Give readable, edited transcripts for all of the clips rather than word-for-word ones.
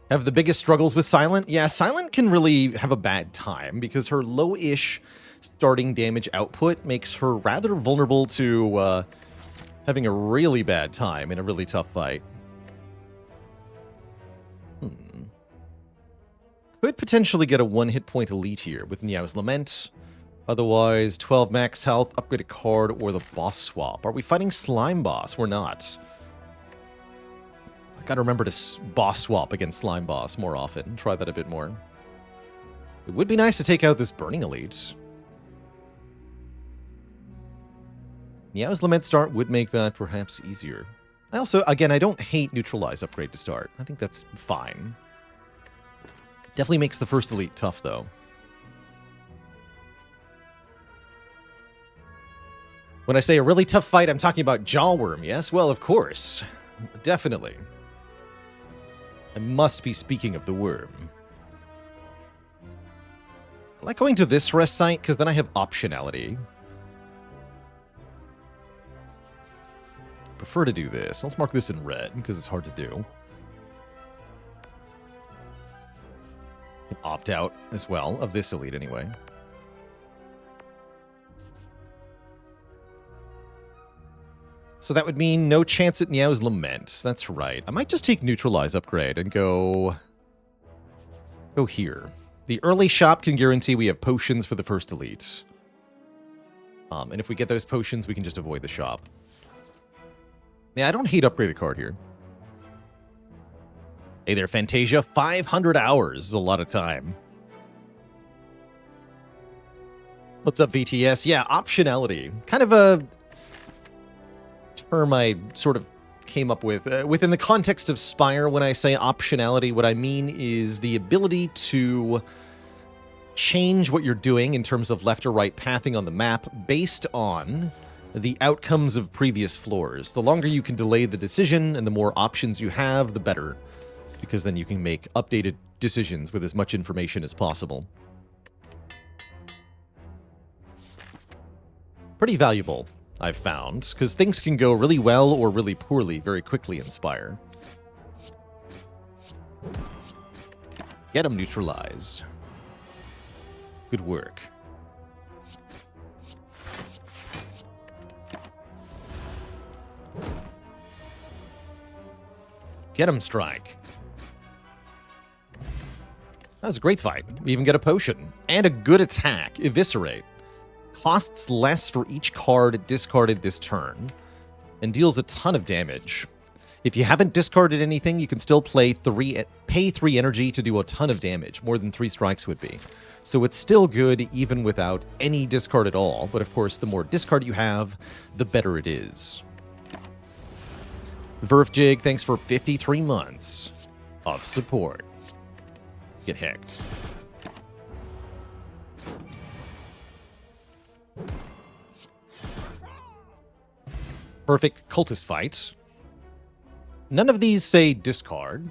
have the biggest struggles with Silent? Yeah, Silent can really have a bad time because her low-ish starting damage output makes her rather vulnerable to having a really bad time in a really tough fight. Could potentially get a 1-hit point elite here with Niao's Lament. Otherwise, 12 max health, upgrade a card, or the boss swap. Are we fighting Slime Boss? We're not. I gotta remember to boss swap against Slime Boss more often. Try that a bit more. It would be nice to take out this Burning Elite. Niao's Lament start would make that perhaps easier. I also, again, I don't hate Neutralize upgrade to start. I think that's fine. Definitely makes the first elite tough, though. When I say a really tough fight, I'm talking about Jawworm, yes? Well, of course. Definitely. I must be speaking of the worm. I like going to this rest site, because then I have optionality. Prefer to do this. Let's mark this in red, because it's hard to do. Opt out as well of this elite anyway. So that would mean no chance at Niao's Lament. That's right. I might just take Neutralize upgrade and go here. The early shop can guarantee we have potions for the first elite. And if we get those potions, we can just avoid the shop. Yeah, I don't hate upgrade a card here. Hey there, Fantasia. 500 hours is a lot of time. What's up, VTS? Yeah, optionality. Kind of a term I sort of came up with. Within the context of Spire, when I say optionality, what I mean is the ability to change what you're doing in terms of left or right pathing on the map based on the outcomes of previous floors. The longer you can delay the decision and the more options you have, the better. Because then you can make updated decisions with as much information as possible. Pretty valuable, I've found, because things can go really well or really poorly very quickly in Spire. Get them neutralized. Good work. Get him strike. That was a great fight. We even get a potion. And a good attack. Eviscerate. Costs less for each card discarded this turn. And deals a ton of damage. If you haven't discarded anything, you can still pay 3 energy to do a ton of damage. More than 3 strikes would be. So it's still good even without any discard at all. But of course, the more discard you have, the better it is. Verfjig, thanks for 53 months of support. Get hacked. Perfect cultist fight. None of these say discard.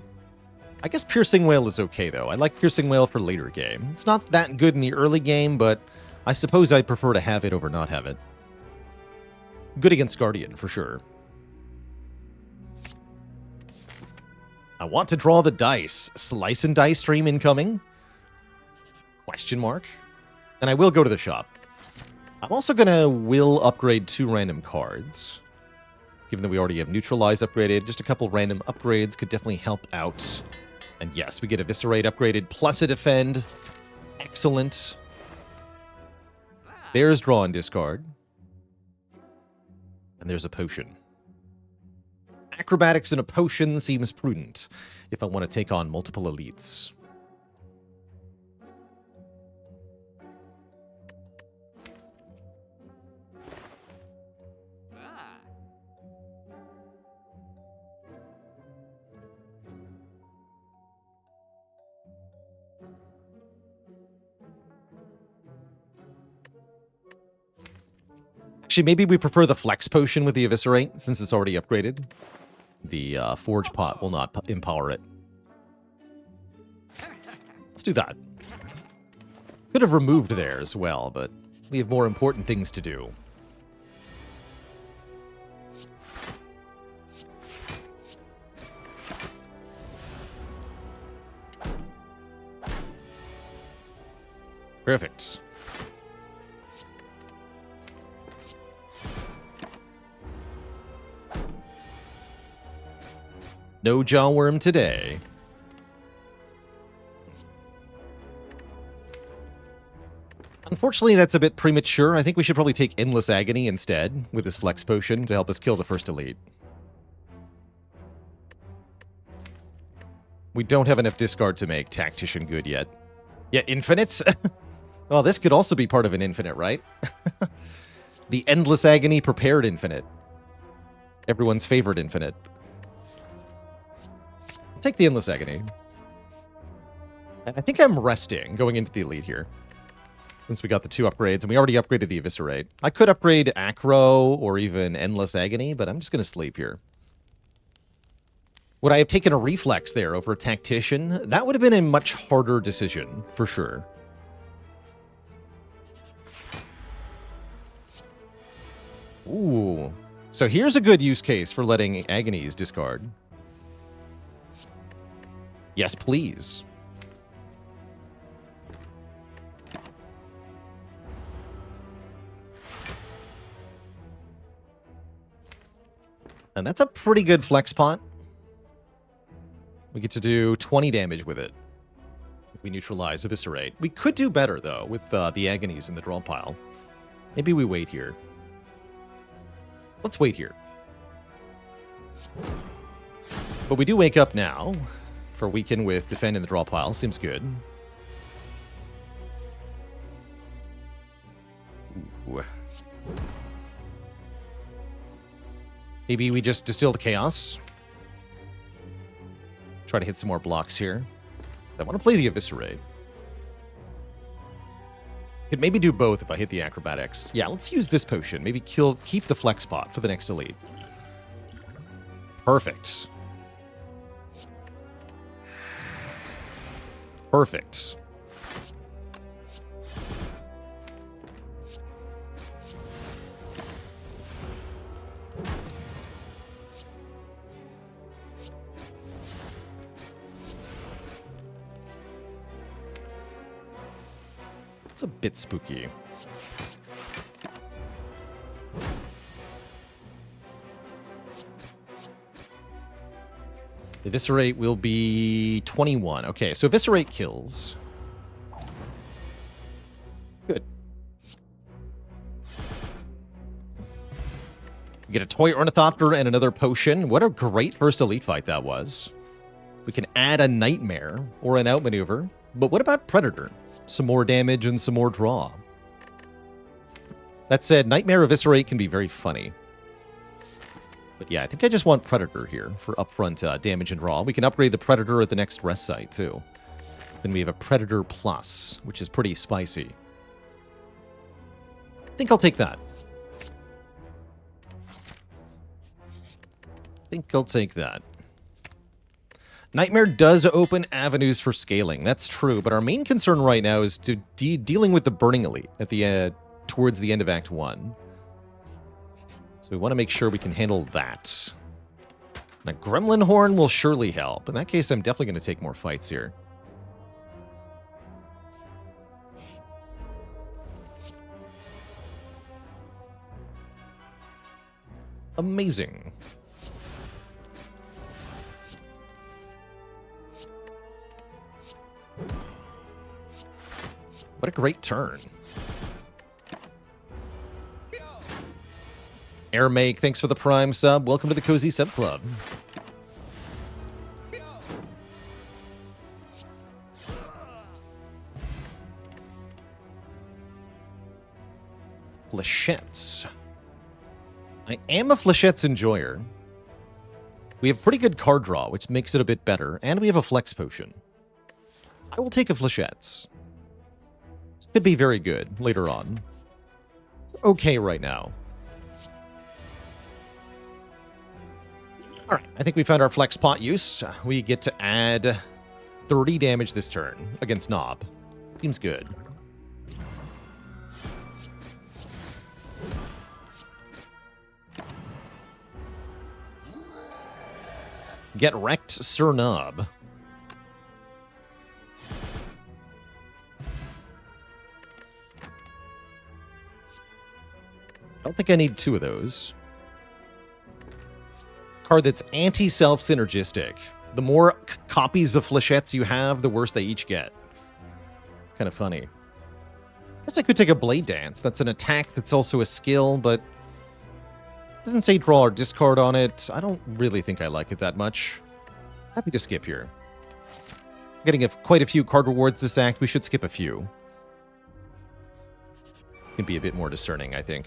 I guess Piercing Whale is okay, though. I like Piercing Whale for later game. It's not that good in the early game, but I suppose I'd prefer to have it over not have it. Good against Guardian, for sure. I want to draw the dice. Slice and dice stream incoming? Question mark. And I will go to the shop. I'm also going to will upgrade 2 random cards. Given that we already have Neutralize upgraded, just a couple random upgrades could definitely help out. And yes, we get Eviscerate upgraded, plus a Defend. Excellent. There's Draw and Discard. And there's a Potion. Acrobatics and a potion seems prudent if I want to take on multiple elites. Actually, maybe we prefer the Flex Potion with the Eviscerate, since it's already upgraded. The Forge Pot will not empower it. Let's do that. Could have removed there as well, but we have more important things to do. Perfect. No jawworm today. Unfortunately, that's a bit premature. I think we should probably take Endless Agony instead with this Flex Potion to help us kill the first elite. We don't have enough discard to make Tactician good yet. Yeah, Infinite? Well, this could also be part of an Infinite, right? The Endless Agony Prepared Infinite. Everyone's favorite Infinite. I'll take the Endless Agony. And I think I'm resting going into the elite here. Since we got the 2 upgrades, and we already upgraded the Eviscerate. I could upgrade Acro or even Endless Agony, but I'm just going to sleep here. Would I have taken a Reflex there over a Tactician? That would have been a much harder decision, for sure. Ooh. So here's a good use case for letting Agonies discard. Yes, please. And that's a pretty good flex pot. We get to do 20 damage with it. If we neutralize Eviscerate. We could do better, though, with the Agonies in the draw pile. Maybe we wait here. Let's wait here. But we do wake up now for weaken with defend in the draw pile. Seems good. Ooh. Maybe we just distilled chaos. Try to hit some more blocks here. I want to play the Eviscerate. Could maybe do both if I hit the acrobatics. Yeah, let's use this potion. Maybe keep the flex pot for the next elite. Perfect. Perfect. It's a bit spooky. Eviscerate will be 21. Okay, so Eviscerate kills. Good. We get a Toy Ornithopter and another potion. What a great first elite fight that was. We can add a Nightmare or an outmaneuver. But what about Predator? Some more damage and some more draw. That said, Nightmare Eviscerate can be very funny. But yeah, I think I just want Predator here for upfront damage and draw. We can upgrade the Predator at the next rest site, too. Then we have a Predator Plus, which is pretty spicy. I think I'll take that. Nightmare does open avenues for scaling. That's true, but our main concern right now is dealing with the Burning Elite at the towards the end of Act 1. So we want to make sure we can handle that. Now, Gremlin Horn will surely help. In that case, I'm definitely going to take more fights here. Amazing. What a great turn. Airmake, thanks for the Prime sub. Welcome to the Cozy Sub Club. Flechettes. I am a Flechettes enjoyer. We have pretty good card draw, which makes it a bit better, and we have a Flex Potion. I will take a Flechettes. Could be very good later on. It's okay right now. Alright, I think we found our flex pot use. We get to add 30 damage this turn against Knob. Seems good. Get wrecked, Sir Knob. don't think I need 2 of those. Card that's anti-self synergistic. The more copies of flechettes you have, the worse they each get. It's kind of funny. I guess I could take a Blade Dance. That's an attack that's also a skill, but it doesn't say draw or discard on it. I don't really think I like it that much. Happy to skip here. Getting quite a few card rewards this act. We should skip a few. Can be a bit more discerning, I think.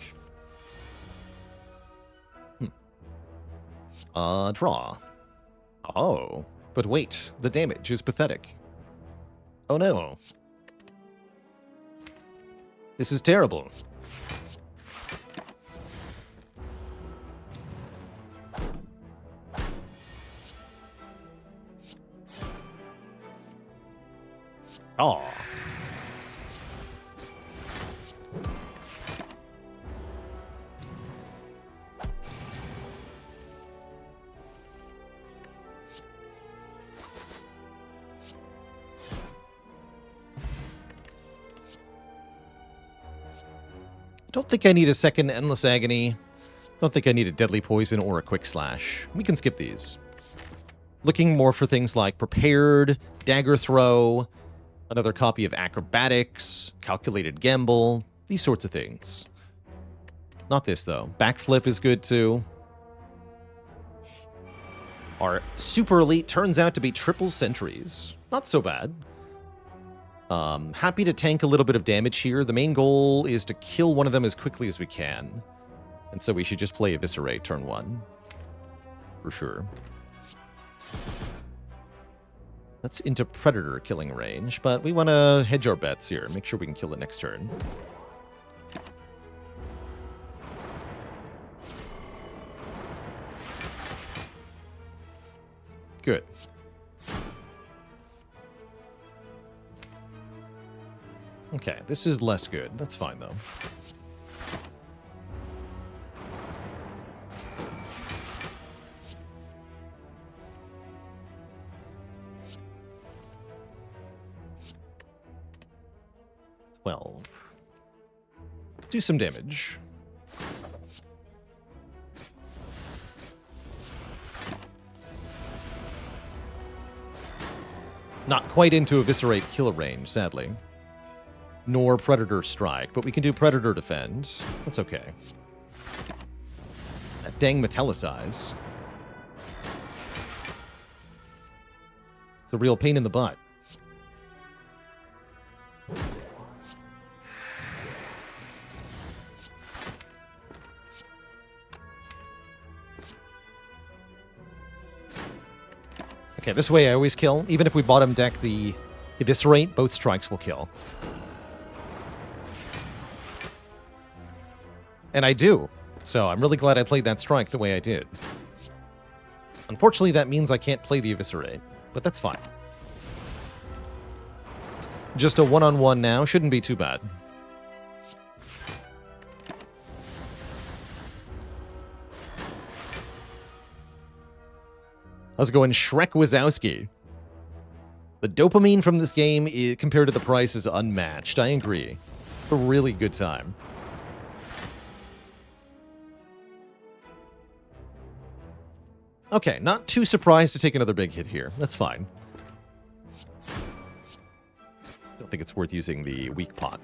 Draw. Oh, but wait, the damage is pathetic. Oh no. This is terrible. Oh. Don't think I need a second Endless Agony. Don't think I need a Deadly Poison or a Quick Slash. We can skip these. Looking more for things like Prepared, Dagger Throw, another copy of Acrobatics, Calculated Gamble, these sorts of things. Not this, though. Backflip is good, too. Our Super Elite turns out to be Triple Sentries. Not so bad. Happy to tank a little bit of damage here. The main goal is to kill one of them as quickly as we can. And so we should just play Eviscerate turn 1. For sure. That's into Predator killing range, but we want to hedge our bets here. Make sure we can kill it next turn. Good. Okay, this is less good. That's fine, though. Well, do some damage. Not quite into Eviscerate kill range, sadly. Nor Predator Strike, but we can do Predator Defend. That's okay. That dang Metallicize. It's a real pain in the butt. Okay, this way I always kill. Even if we bottom deck the Eviscerate, both strikes will kill. And I do. So I'm really glad I played that strike the way I did. Unfortunately, that means I can't play the Eviscerate, but that's fine. Just a one-on-one now. Shouldn't be too bad. How's it going, Shrek Wazowski? The dopamine from this game, compared to the price, is unmatched. I agree. A really good time. Okay, not too surprised to take another big hit here. That's fine. Don't think it's worth using the weak pot.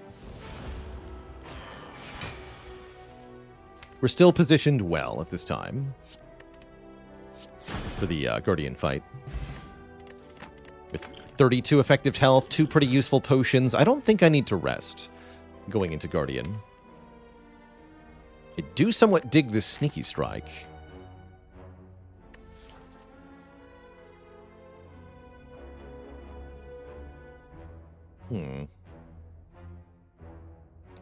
We're still positioned well at this time for the Guardian fight. With 32 effective health, 2 pretty useful potions. I don't think I need to rest going into Guardian. I do somewhat dig this Sneaky Strike.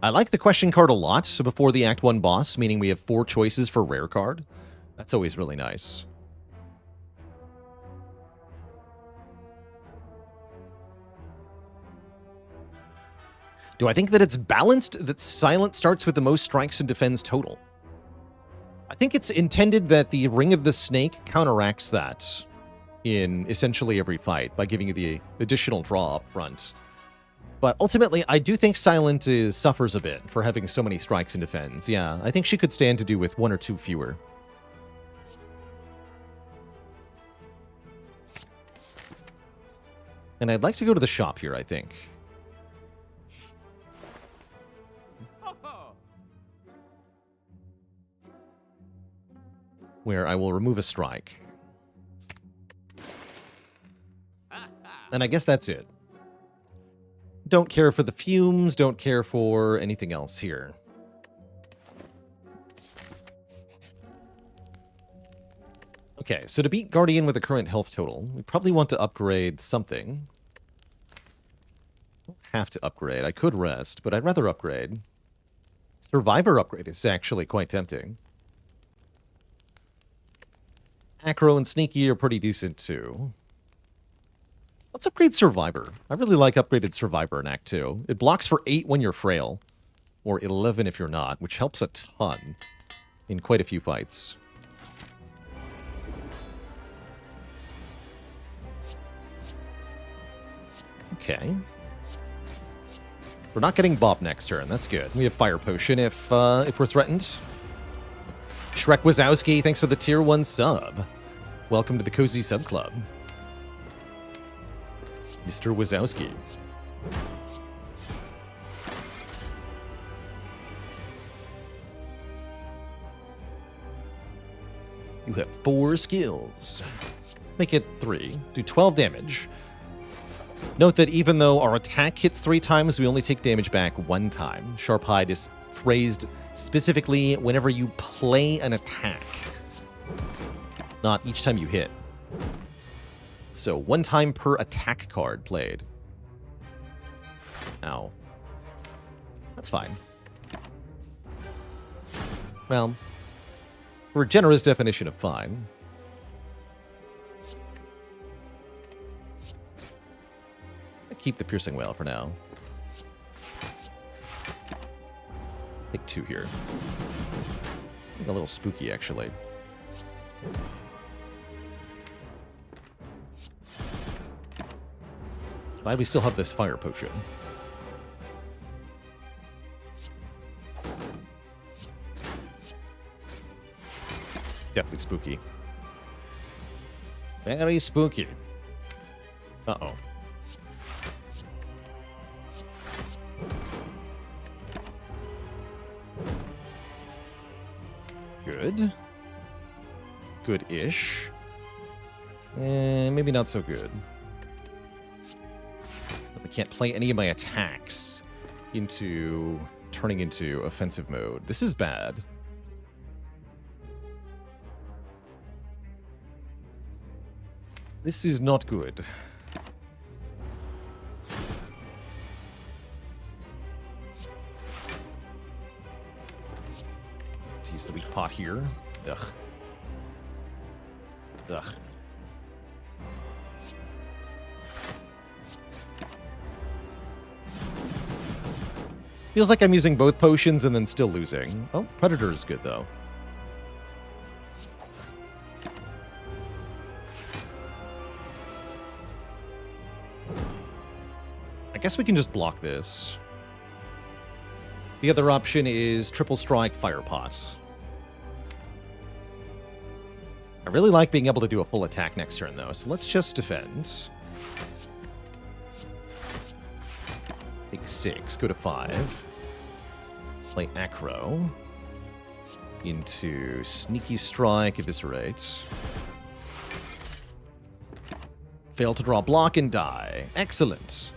I like the question card a lot, so before the Act 1 boss, meaning we have 4 choices for rare card. That's always really nice. Do I think that it's balanced that Silent starts with the most strikes and defends total? I think it's intended that the Ring of the Snake counteracts that in essentially every fight by giving you the additional draw up front. But ultimately, I do think Silent suffers a bit for having so many strikes and defends. Yeah, I think she could stand to do with 1 or 2 fewer. And I'd like to go to the shop here, I think. Where I will remove a strike. And I guess that's it. Don't care for the fumes, don't care for anything else here. Okay, so to beat Guardian with the current health total, we probably want to upgrade something. Don't have to upgrade. I could rest, but I'd rather upgrade. Survivor upgrade is actually quite tempting. Acro and Sneaky are pretty decent too. Let's upgrade Survivor. I really like upgraded Survivor in Act 2. It blocks for 8 when you're frail, or 11 if you're not, which helps a ton in quite a few fights. Okay. We're not getting Bob next turn. That's good. We have Fire Potion if we're threatened. Shrek Wazowski, thanks for the tier 1 sub. Welcome to the Cozy Sub Club. Mr. Wazowski. You have 4 skills. Make it 3. Do 12 damage. Note that even though our attack hits 3 times, we only take damage back 1 time. Sharp Hide is phrased specifically whenever you play an attack, not each time you hit. So 1 time per attack card played. Ow. That's fine. Well, for a generous definition of fine. Keep the Piercing Wail for now. Take 2 here. A little spooky, actually. Glad we still have this Fire Potion. Definitely spooky. Very spooky. Uh-oh. Good. Good-ish. Maybe not so good. I can't play any of my attacks into turning into offensive mode. This is bad. This is not good. To use the weak pot here. Ugh. Ugh. Feels like I'm using both potions and then still losing. Oh, Predator is good, though. I guess we can just block this. The other option is Triple Strike Fire Pot. I really like being able to do a full attack next turn, though, so let's just defend. Take 6, go to 5. Play Acro. Into Sneaky Strike, Eviscerate. Fail to draw block and die. Excellent.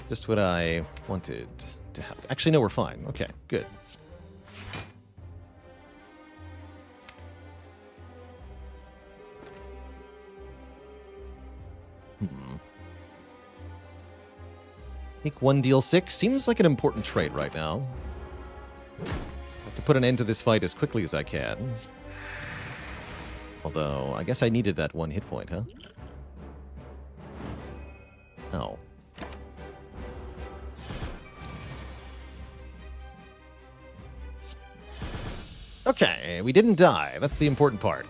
Just what I wanted to have. Actually, no, we're fine. Okay, good. Take 1, deal 6. Seems like an important trade right now. Have to put an end to this fight as quickly as I can. Although, I guess I needed that 1 hit point, huh? Oh. Okay, we didn't die. That's the important part.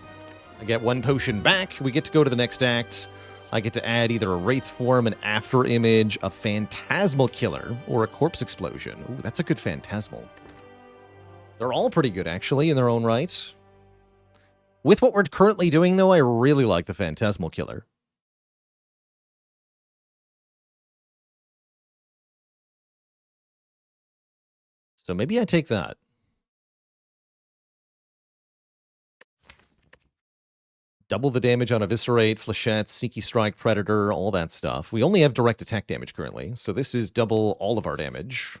I get 1 potion back. We get to go to the next act. I get to add either a Wraith form, an After Image, a Phantasmal Killer, or a Corpse Explosion. Ooh, that's a good Phantasmal. They're all pretty good, actually, in their own right. With what we're currently doing, though, I really like the Phantasmal Killer. So maybe I take that. Double the damage on Eviscerate, Flechette, Sneaky Strike, Predator, all that stuff. We only have direct attack damage currently, so this is double all of our damage.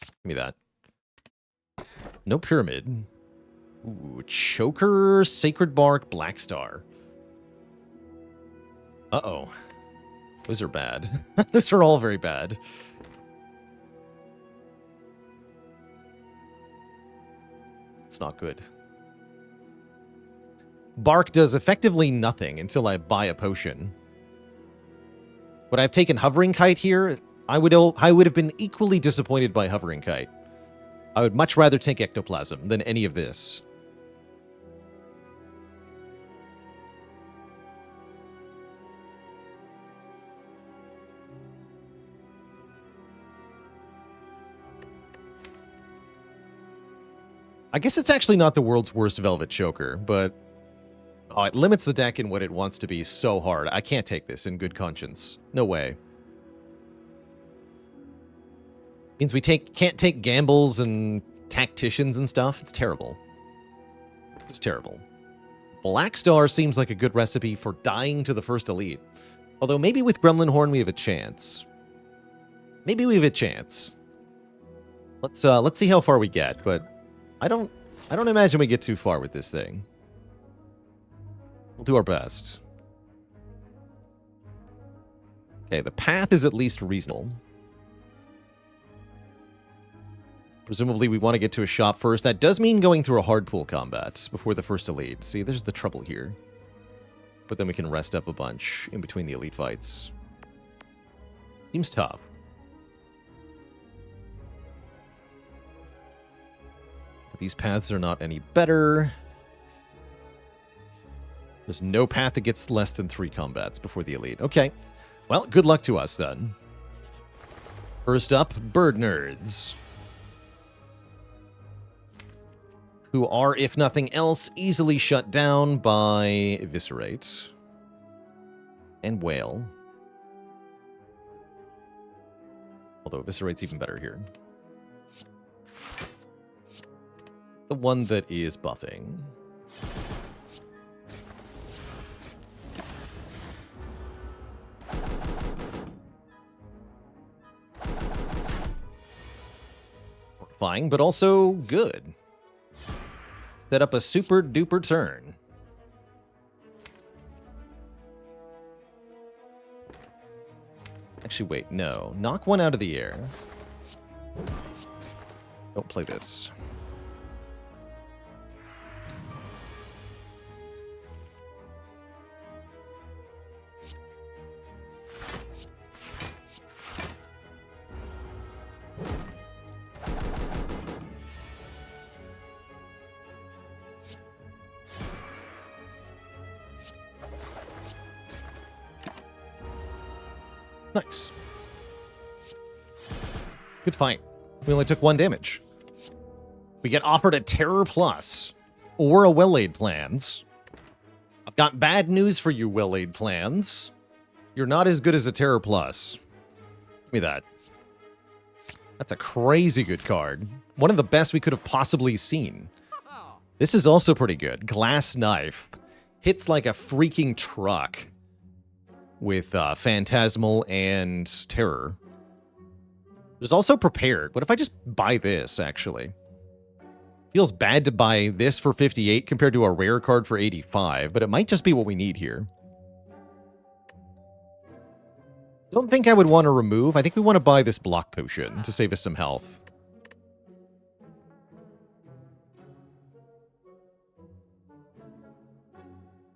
Give me that. No Pyramid. Ooh, Choker, Sacred Bark, Black Star. Uh-oh. Those are bad. Those are all very bad. It's not good. Bark does effectively nothing until I buy a potion. Would I have taken Hovering Kite here? I would have been equally disappointed by Hovering Kite. I would much rather take Ectoplasm than any of this. I guess it's actually not the world's worst Velvet Choker, but it limits the deck in what it wants to be so hard. I can't take this in good conscience. No way. Means we can't take gambles and tacticians and stuff. It's terrible. It's terrible. Black Star seems like a good recipe for dying to the first elite. Although maybe with Gremlin Horn we have a chance. Maybe we have a chance. Let's see how far we get, but I don't imagine we get too far with this thing. We'll do our best. Okay, the path is at least reasonable. Presumably we want to get to a shop first. That does mean going through a hard pool combat before the first elite. See, there's the trouble here. But then we can rest up a bunch in between the elite fights. Seems tough. But these paths are not any better. There's no path that gets less than 3 combats before the elite. Okay. Well, good luck to us then. First up, Bird Nerds. Who are, if nothing else, easily shut down by Eviscerate and Whale. Although Eviscerate's even better here. The one that is buffing. Horrifying, but also good. Set up a super duper turn. Actually, wait, no. Knock one out of the air. Don't play this. Nice. Good fight. We only took 1 damage. We get offered a Terror Plus or a Well-Laid Plans. I've got bad news for you, Well-Laid Plans. You're not as good as a Terror Plus. Give me that. That's a crazy good card. One of the best we could have possibly seen. This is also pretty good. Glass Knife. Hits like a freaking truck. With Phantasmal and Terror. There's also Prepared. What if I just buy this, actually? Feels bad to buy this for 58 compared to a rare card for 85, but it might just be what we need here. Don't think I would want to remove. I think we want to buy this Block Potion to save us some health.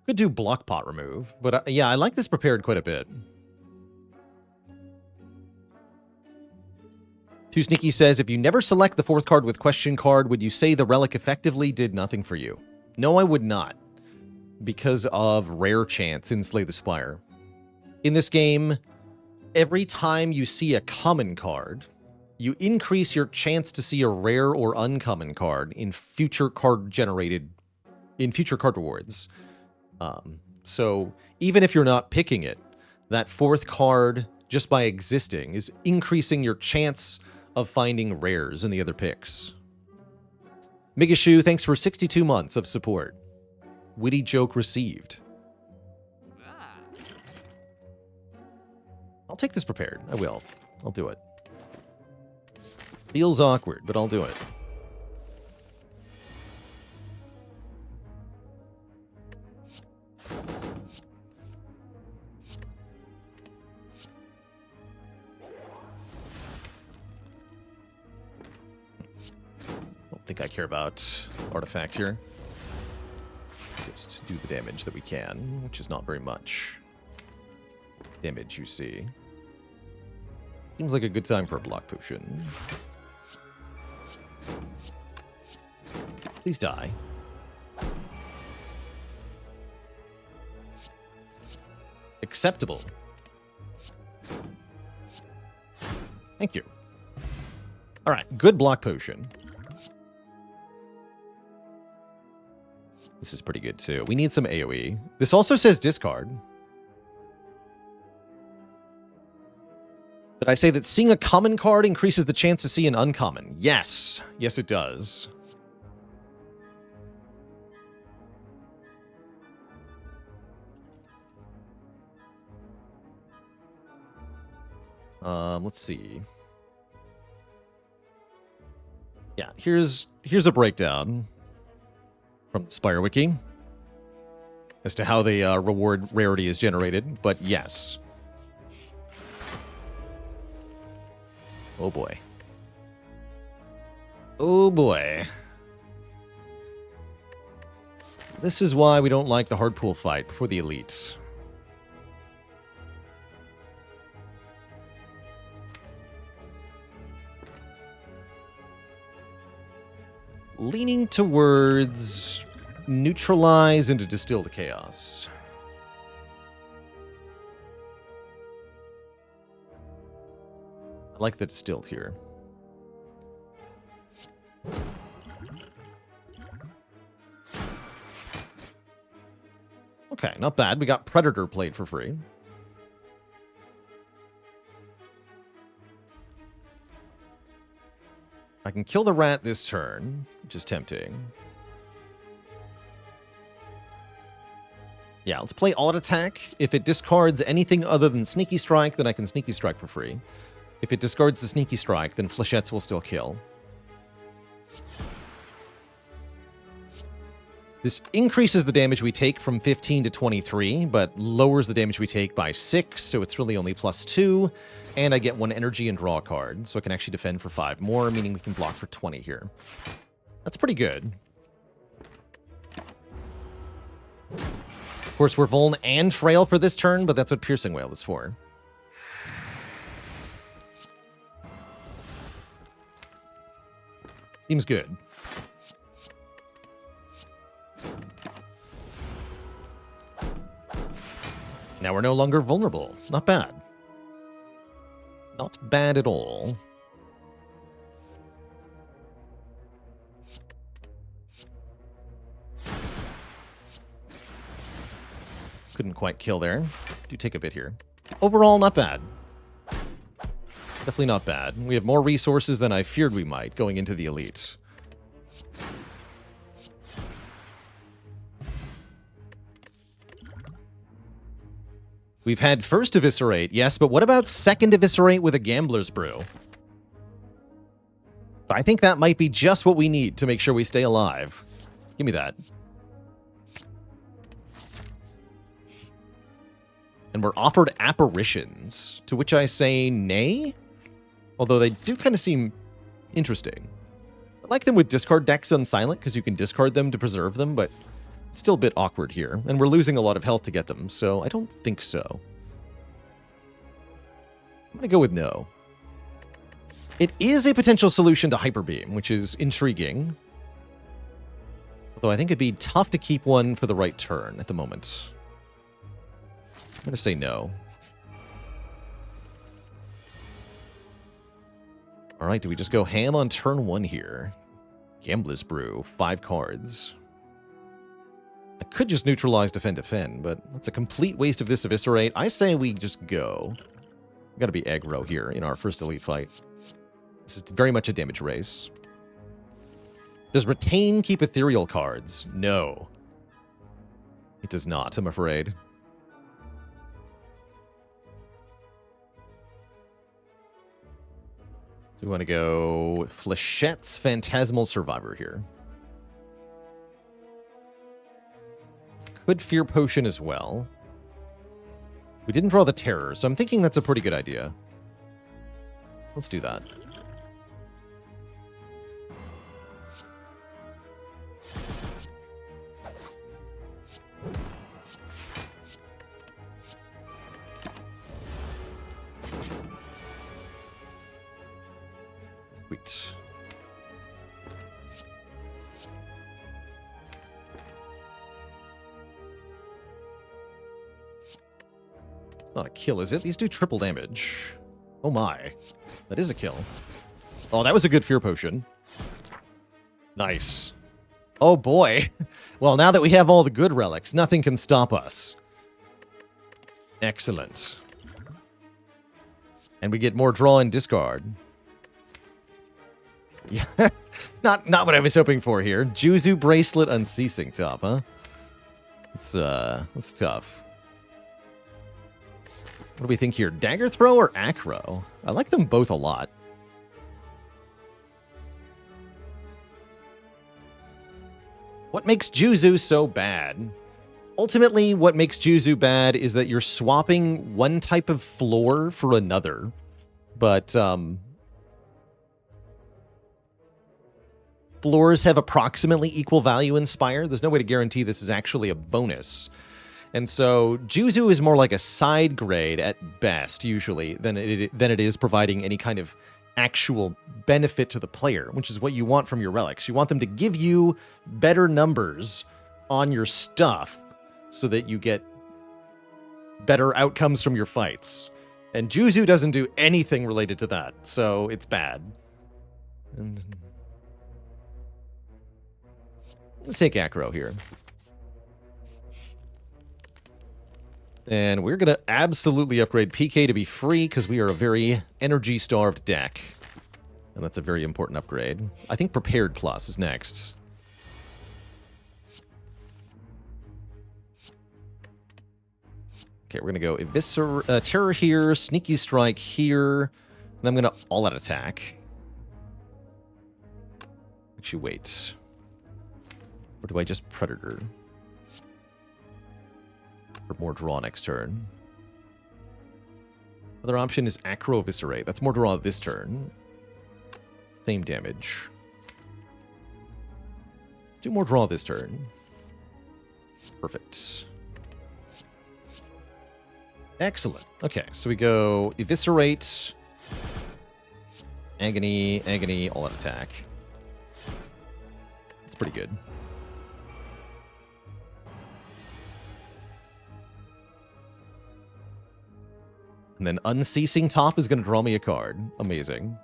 Could do Block Pot remove, but yeah, I like this Prepared quite a bit. Too Sneaky says, if you never select the 4th card with question card, would you say the relic effectively did nothing for you? No, I would not. Because of rare chance in Slay the Spire. In this game, every time you see a common card, you increase your chance to see a rare or uncommon card in future card rewards. So even if you're not picking it, that fourth card, just by existing, is increasing your chance of finding rares in the other picks. Migashu, thanks for 62 months of support. Witty joke received. I'll take this prepared. I will. I'll do it. Feels awkward, but I'll do it. Don't think I care about artifact here. Just do the damage that we can, which is not very much damage, you see. Seems like a good time for a block potion. Please die. Acceptable. Thank you. All right, good block potion. This is pretty good, too. We need some AoE. This also says discard. Did I say that seeing a common card increases the chance to see an uncommon? Yes. Yes, it does. Let's see. Yeah, here's a breakdown from the Spire Wiki as to how the reward rarity is generated, but yes. Oh boy. Oh boy. This is why we don't like the hard pool fight before the elites. Leaning towards neutralize into distilled chaos. I like the distilled here. Okay, not bad. We got Predator played for free. I can kill the rat this turn, which is tempting. Yeah, let's play Alt Attack. If it discards anything other than Sneaky Strike, then I can Sneaky Strike for free. If it discards the Sneaky Strike, then Flechettes will still kill. This increases the damage we take from 15 to 23, but lowers the damage we take by 6, so it's really only +2. And I get 1 energy and draw a card, so I can actually defend for 5 more, meaning we can block for 20 here. That's pretty good. Of course, we're Vuln and Frail for this turn, but that's what Piercing Wail is for. Seems good. Now we're no longer vulnerable. Not bad. Not bad at all. Couldn't quite kill there. Do take a bit here. Overall, not bad. Definitely not bad. We have more resources than I feared we might going into the elites. We've had first Eviscerate, yes, but what about second Eviscerate with a Gambler's Brew? I think that might be just what we need to make sure we stay alive. Give me that. And we're offered Apparitions, to which I say nay? Although they do kind of seem interesting. I like them with discard decks on silent, because you can discard them to preserve them, but it's still a bit awkward here, and we're losing a lot of health to get them, so I don't think so. I'm going to go with no. It is a potential solution to Hyper Beam, which is intriguing. Although I think it'd be tough to keep one for the right turn at the moment. I'm going to say no. All right, do we just go ham on turn 1 here? Gambler's Brew, 5 cards. I could just neutralize defend, but that's a complete waste of this Eviscerate. I say we just go. We gotta be aggro here in our first elite fight. This is very much a damage race. Does Retain keep ethereal cards? No. It does not, I'm afraid. So we want to go Flechette's Phantasmal Survivor here. Could Fear Potion as well. We didn't draw the Terror, so I'm thinking that's a pretty good idea. Let's do that. Sweet. It's not a kill, is it? These do triple damage. Oh my. That is a kill. Oh, that was a good Fear Potion. Nice. Oh boy. Well, now that we have all the good relics, nothing can stop us. Excellent. And we get more draw and discard. Yeah, not what I was hoping for here. Juzu Bracelet Unceasing top, huh? That's tough. What do we think here? Dagger Throw or Acro? I like them both a lot. What makes Juzu so bad? Ultimately, what makes Juzu bad is that you're swapping one type of floor for another. But, floors have approximately equal value in Spire. There's no way to guarantee this is actually a bonus. And so Juzu is more like a side grade at best, usually, than it is providing any kind of actual benefit to the player, which is what you want from your relics. You want them to give you better numbers on your stuff so that you get better outcomes from your fights. And Juzu doesn't do anything related to that, so it's bad. And we'll take Acro here. And we're going to absolutely upgrade PK to be free because we are a very energy-starved deck. And that's a very important upgrade. I think Prepared Plus is next. Okay, we're going to go Terror here, Sneaky Strike here. And then I'm going to all-out attack. Actually, wait. Or do I just Predator? For more draw next turn. Other option is Acro Eviscerate. That's more draw this turn. Same damage. Do more draw this turn. Perfect. Excellent. Okay, so we go Eviscerate, Agony, Agony, all-out attack. That's pretty good. And then Unceasing Top is going to draw me a card. Amazing.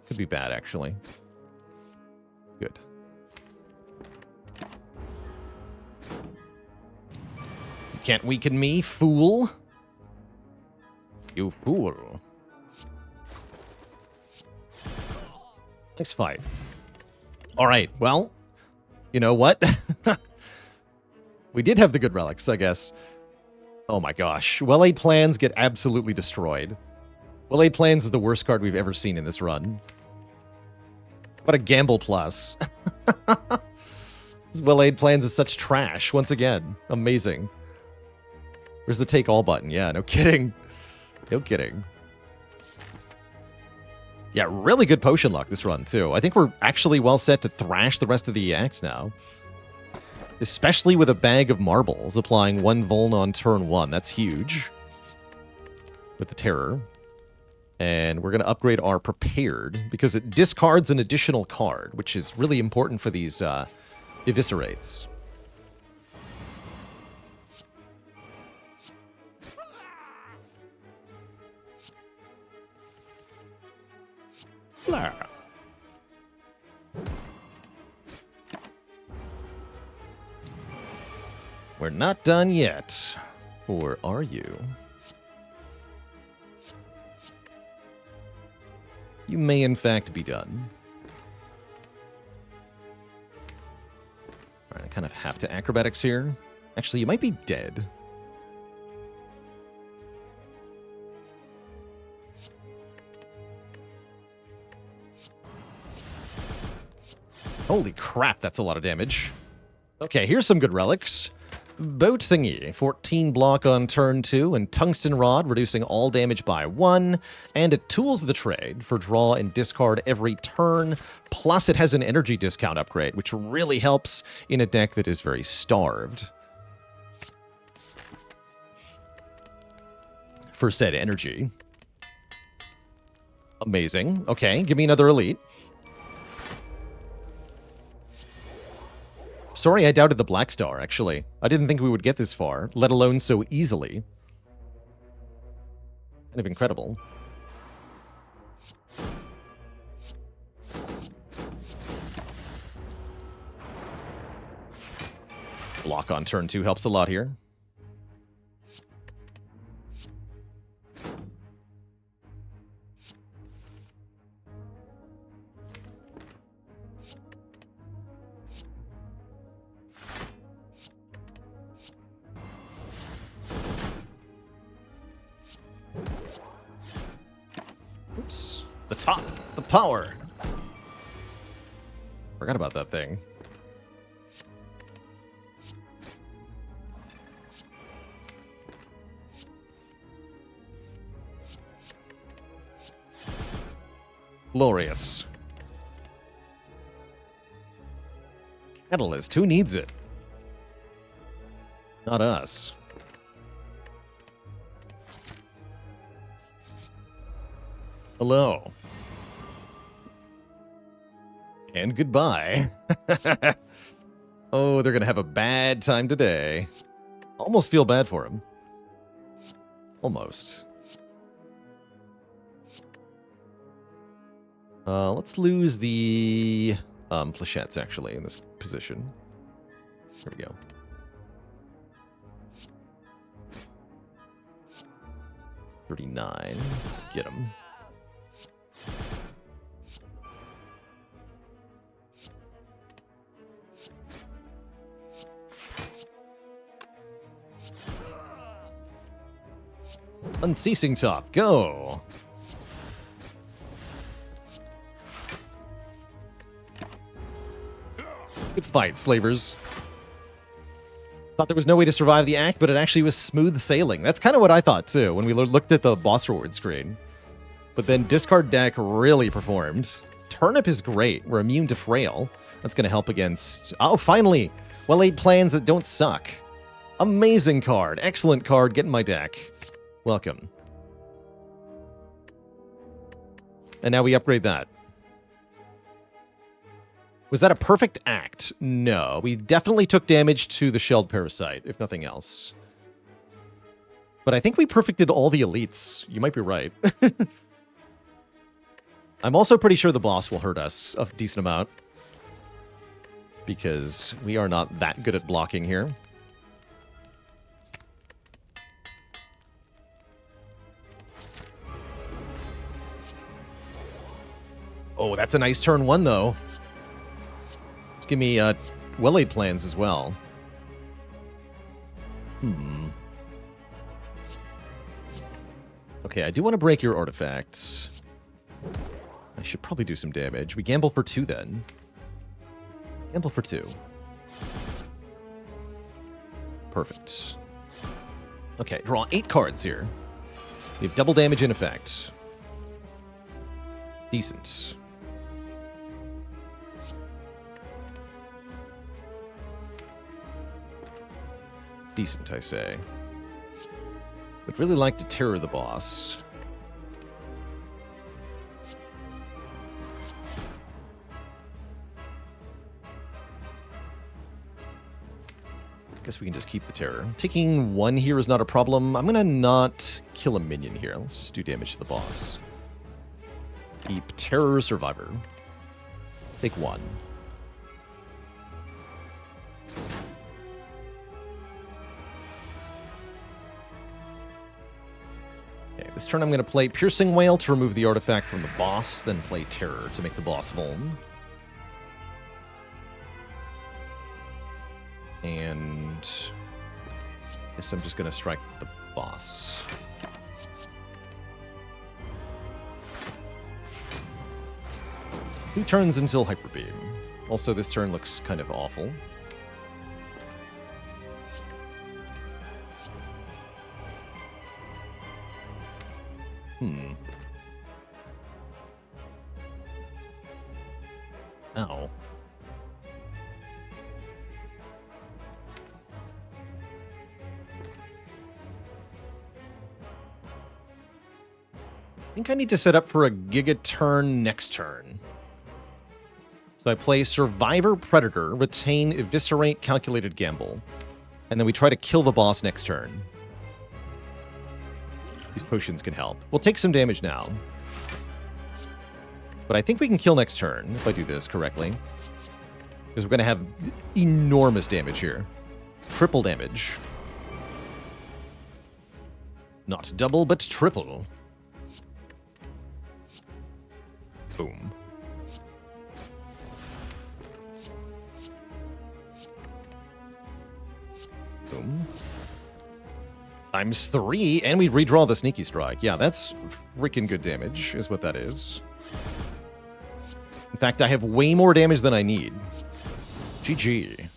Could be bad, actually. Good. You can't weaken me, fool. You fool. Nice fight. All right, well, you know what? We did have the good relics, I guess. Oh my gosh. Well-Laid Plans get absolutely destroyed. Well-Laid Plans is the worst card we've ever seen in this run. What a gamble plus. This Well-Laid Plans is such trash, once again. Amazing. Where's the take all button? Yeah, no kidding. No kidding. Yeah, really good potion luck this run, too. I think we're actually well set to thrash the rest of the EX now. Especially with a bag of marbles, applying 1 Vuln on turn 1. That's huge. With the Terror. And we're going to upgrade our Prepared, because it discards an additional card, which is really important for these Eviscerates. Blah. We're not done yet. Or are you? You may in fact be done. Alright, I kind of have to acrobatics here. Actually, you might be dead. Holy crap, that's a lot of damage. Okay, here's some good relics. Boat Thingy, 14 block on turn 2, and Tungsten Rod, reducing all damage by 1, and it Tools of the Trade for draw and discard every turn, plus it has an energy discount upgrade, which really helps in a deck that is very starved for said energy. Amazing. Okay, give me another elite. Sorry, I doubted the Black Star, actually. I didn't think we would get this far, let alone so easily. Kind of incredible. Block on turn 2 helps a lot here. Oops. The top. The power. Forgot about that thing. Glorious. Catalyst. Who needs it? Not us. Hello. And goodbye. Oh, they're going to have a bad time today. Almost feel bad for him. Almost. Let's lose the flechettes, actually, in this position. There we go. $39. Get him. Unceasing talk, go! Good fight, slavers. Thought there was no way to survive the act, but it actually was smooth sailing. That's kind of what I thought, too, when we looked at the boss reward screen. But then discard deck really performed. Turnip is great. We're immune to Frail. That's going to help against... Oh, finally! Well-laid plans that don't suck. Amazing card. Excellent card. Get in my deck. Welcome. And now we upgrade that. Was that a perfect act? No. We definitely took damage to the Shelled Parasite, if nothing else. But I think we perfected all the elites. You might be right. I'm also pretty sure the boss will hurt us a decent amount. Because we are not that good at blocking here. Oh, that's a nice turn 1, though. Just give me well-laid plans as well. Okay, I do want to break your artifact. I should probably do some damage. We gamble for 2, then. Gamble for 2. Perfect. Okay, draw 8 cards here. We have double damage in effect. Decent. Decent, I say. Would really like to terror the boss. Guess we can just keep the terror. Taking 1 here is not a problem. I'm gonna not kill a minion here. Let's just do damage to the boss. Keep Terror Survivor. Take 1. Okay, this turn I'm going to play Piercing Wail to remove the artifact from the boss, then play Terror to make the boss vuln. And I guess I'm just going to strike the boss. 2 turns until Hyper Beam. Also, this turn looks kind of awful. Ow. I think I need to set up for a Giga turn next turn. So I play Survivor Predator, retain Eviscerate, Calculated Gamble. And then we try to kill the boss next turn. These potions can help. We'll take some damage now. But I think we can kill next turn if I do this correctly. Because we're going to have enormous damage here. Triple damage. Not double, but triple. Boom. Boom. Times 3, and we redraw the Sneaky Strike. Yeah, that's freaking good damage, is what that is. In fact, I have way more damage than I need. GG.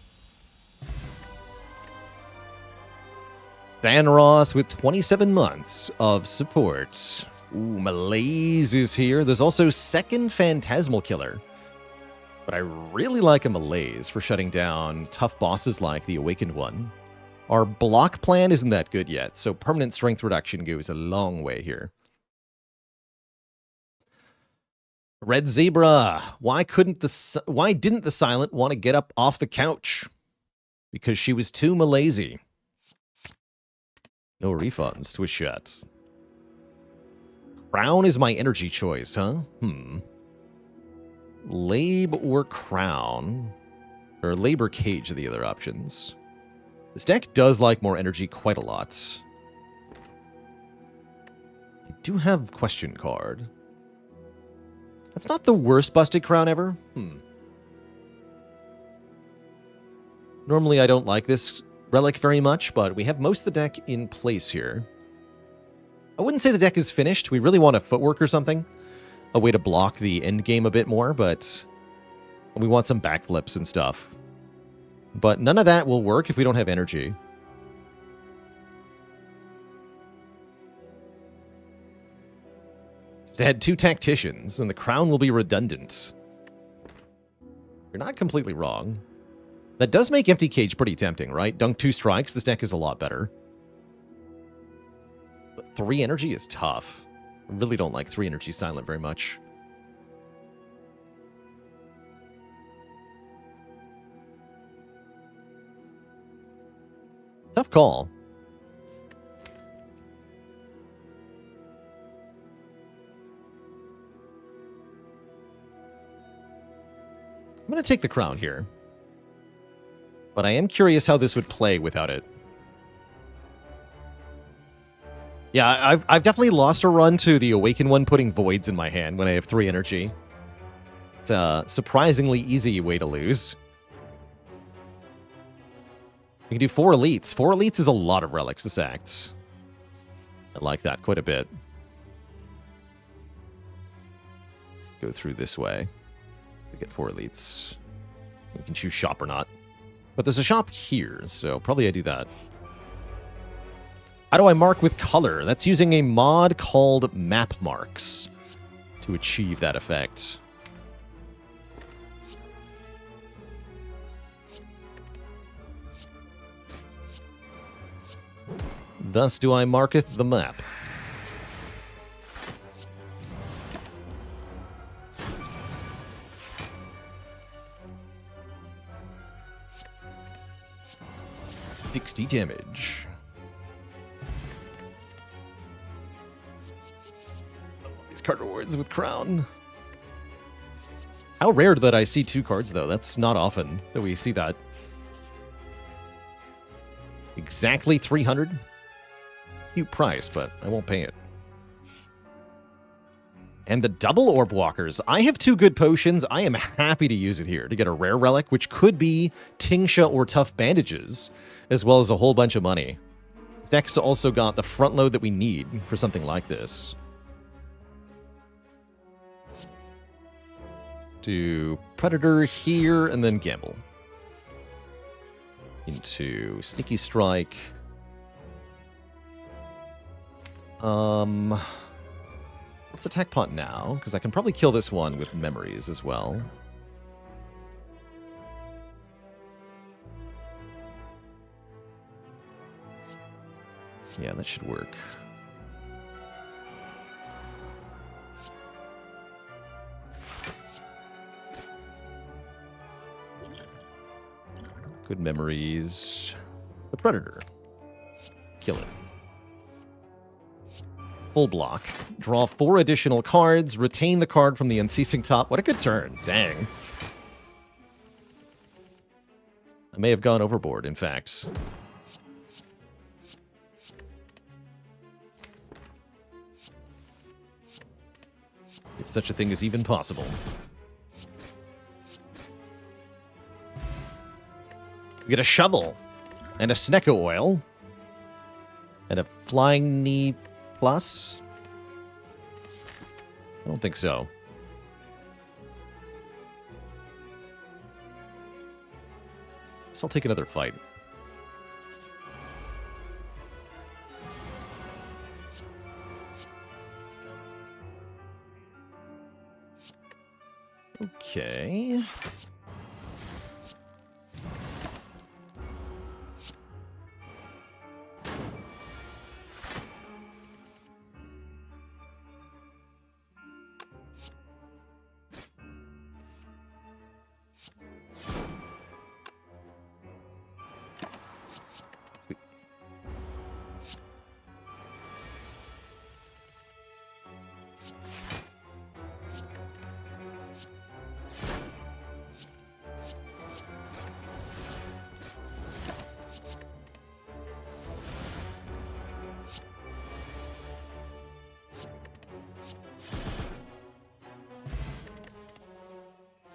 Stan Ross with 27 months of support. Ooh, Malaise is here. There's also Second Phantasmal Killer. But I really like a Malaise for shutting down tough bosses like the Awakened one. Our block plan isn't that good yet, so permanent strength reduction goes a long way here. Red Zebra, why didn't the Silent want to get up off the couch? Because she was too malazy. No refunds, twist shots. Crown is my energy choice, huh? Lab or Crown. Or Labor Cage are the other options. This deck does like more energy quite a lot. I do have Question Card. That's not the worst busted Crown ever. Normally I don't like this relic very much, but we have most of the deck in place here. I wouldn't say the deck is finished. We really want a footwork or something. A way to block the endgame a bit more, but we want some backflips and stuff. But none of that will work if we don't have energy. Just add 2 Tacticians, and the Crown will be redundant. You're not completely wrong. That does make Empty Cage pretty tempting, right? Dunk 2 strikes, this deck is a lot better. But 3 energy is tough. I really don't like 3 energy Silent very much. Tough call. I'm going to take the Crown here. But I am curious how this would play without it. Yeah, I've definitely lost a run to the Awakened one putting Voids in my hand when I have 3 energy. It's a surprisingly easy way to lose. We can do 4 elites. 4 elites is a lot of relics to sack. I like that quite a bit. Go through this way to get 4 elites. We can choose shop or not. But there's a shop here, so probably I do that. How do I mark with color? That's using a mod called Map Marks to achieve that effect. Thus do I marketh the map. $60 damage. These card rewards with Crown. How rare that I see 2 cards, though. That's not often that we see that. Exactly 300. Cute price, but I won't pay it. And the double orb walkers. I have 2 good potions. I am happy to use it here to get a rare relic, which could be Tingsha or Tough Bandages, as well as a whole bunch of money. This deck's also got the front load that we need for something like this. Do Predator here, and then Gamble. Into Sneaky Strike. Let's attack Pot now, because I can probably kill this one with memories as well. Yeah, that should work. Good memories. The Predator. Kill it. Full block. Draw 4 additional cards. Retain the card from the Unceasing Top. What a good turn. Dang. I may have gone overboard, in fact. If such a thing is even possible. We get a shovel. And a Snecko oil. And a Flying Knee Plus? I don't think so. Guess I'll take another fight. Okay.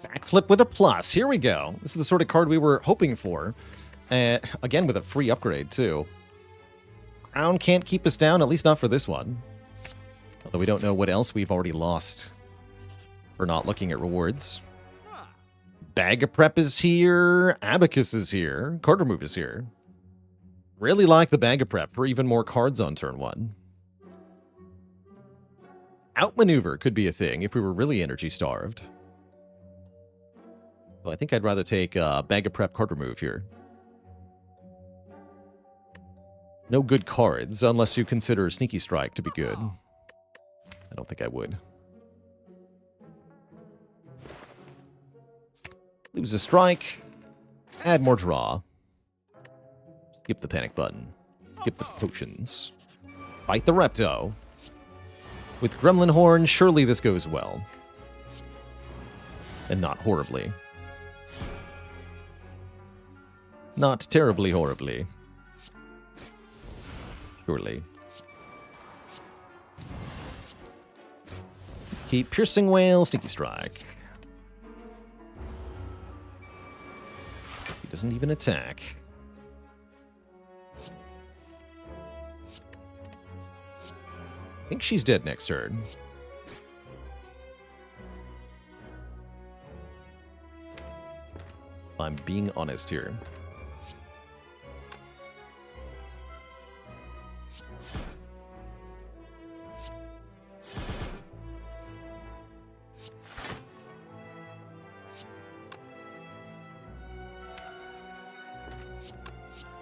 Backflip with a plus. Here we go. This is the sort of card we were hoping for. Again, with a free upgrade, too. Crown can't keep us down, at least not for this one. Although we don't know what else we've already lost for not looking at rewards. Bag of Prep is here. Abacus is here. Card Remove is here. Really like the Bag of Prep for even more cards on turn 1. Outmaneuver could be a thing if we were really energy starved. Well, I think I'd rather take Bag of Prep, Card Remove here. No good cards, unless you consider Sneaky Strike to be good. I don't think I would. Lose a strike. Add more draw. Skip the panic button. Skip the potions. Fight the Repto. With Gremlin Horn, surely this goes well. And not horribly. Not terribly horribly. Surely. Let's keep Piercing Wail, Sneaky Strike. He doesn't even attack. I think she's dead next turn. I'm being honest here.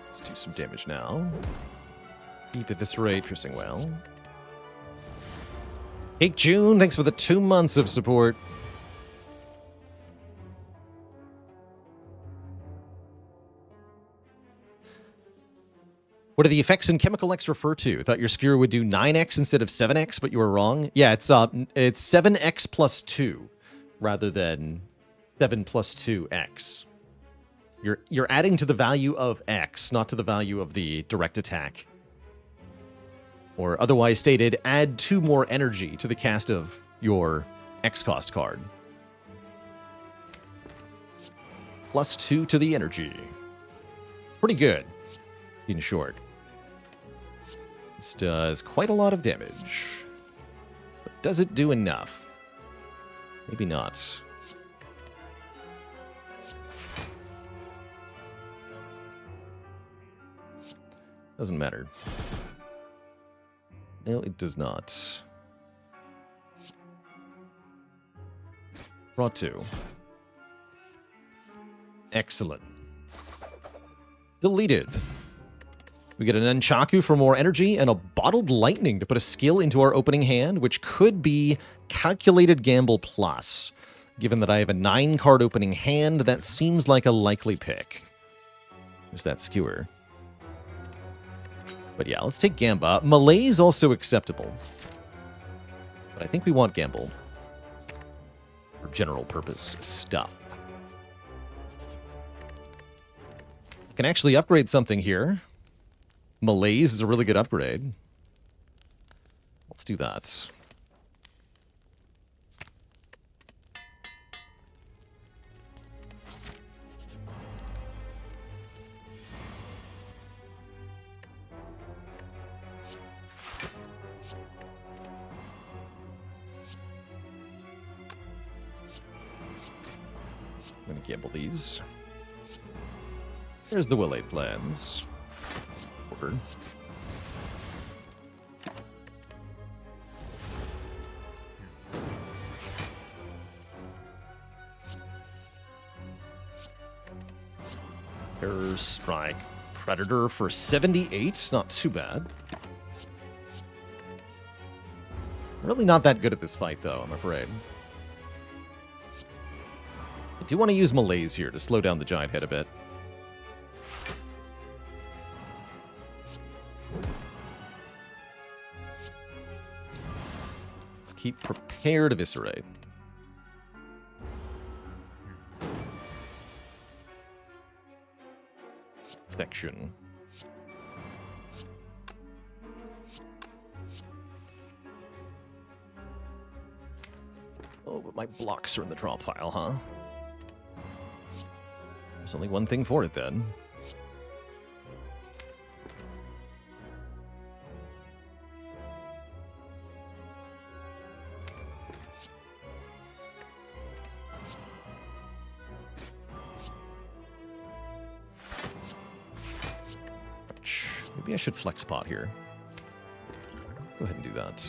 Let's do some damage now. Keep Eviscerate, Piercing Well. Cake June, thanks for the 2 months of support. What do the effects in Chemical X refer to? Thought your Skewer would do 9x instead of 7x, but you were wrong. Yeah, it's 7x plus 2 rather than 7 plus 2, X. You're adding to the value of X, not to the value of the direct attack. Or otherwise stated, add 2 more energy to the cast of your X cost card. Plus 2 to the energy. It's pretty good, in short. This does quite a lot of damage. But does it do enough? Maybe not. Doesn't matter. No, it does not. Draw 2. Excellent. Deleted. We get an Nunchaku for more energy and a Bottled Lightning to put a skill into our opening hand, which could be Calculated Gamble Plus. Given that I have a 9-card opening hand, that seems like a likely pick. There's that skewer. But yeah, let's take Gamba. Malay is also acceptable. But I think we want Gamble. For general purpose stuff. I can actually upgrade something here. Malaise is a really good upgrade. Let's do that. I'm going to gamble these. There's the Will-Aid plans. Order. Terror Strike. Predator for 78. Not too bad. Really not that good at this fight, though, I'm afraid. I do want to use Malaise here to slow down the giant head a bit. Let's keep prepared eviscerate. Section. Oh, but my blocks are in the draw pile, huh? There's only one thing for it, then. Maybe I should flex pot here. Go ahead and do that.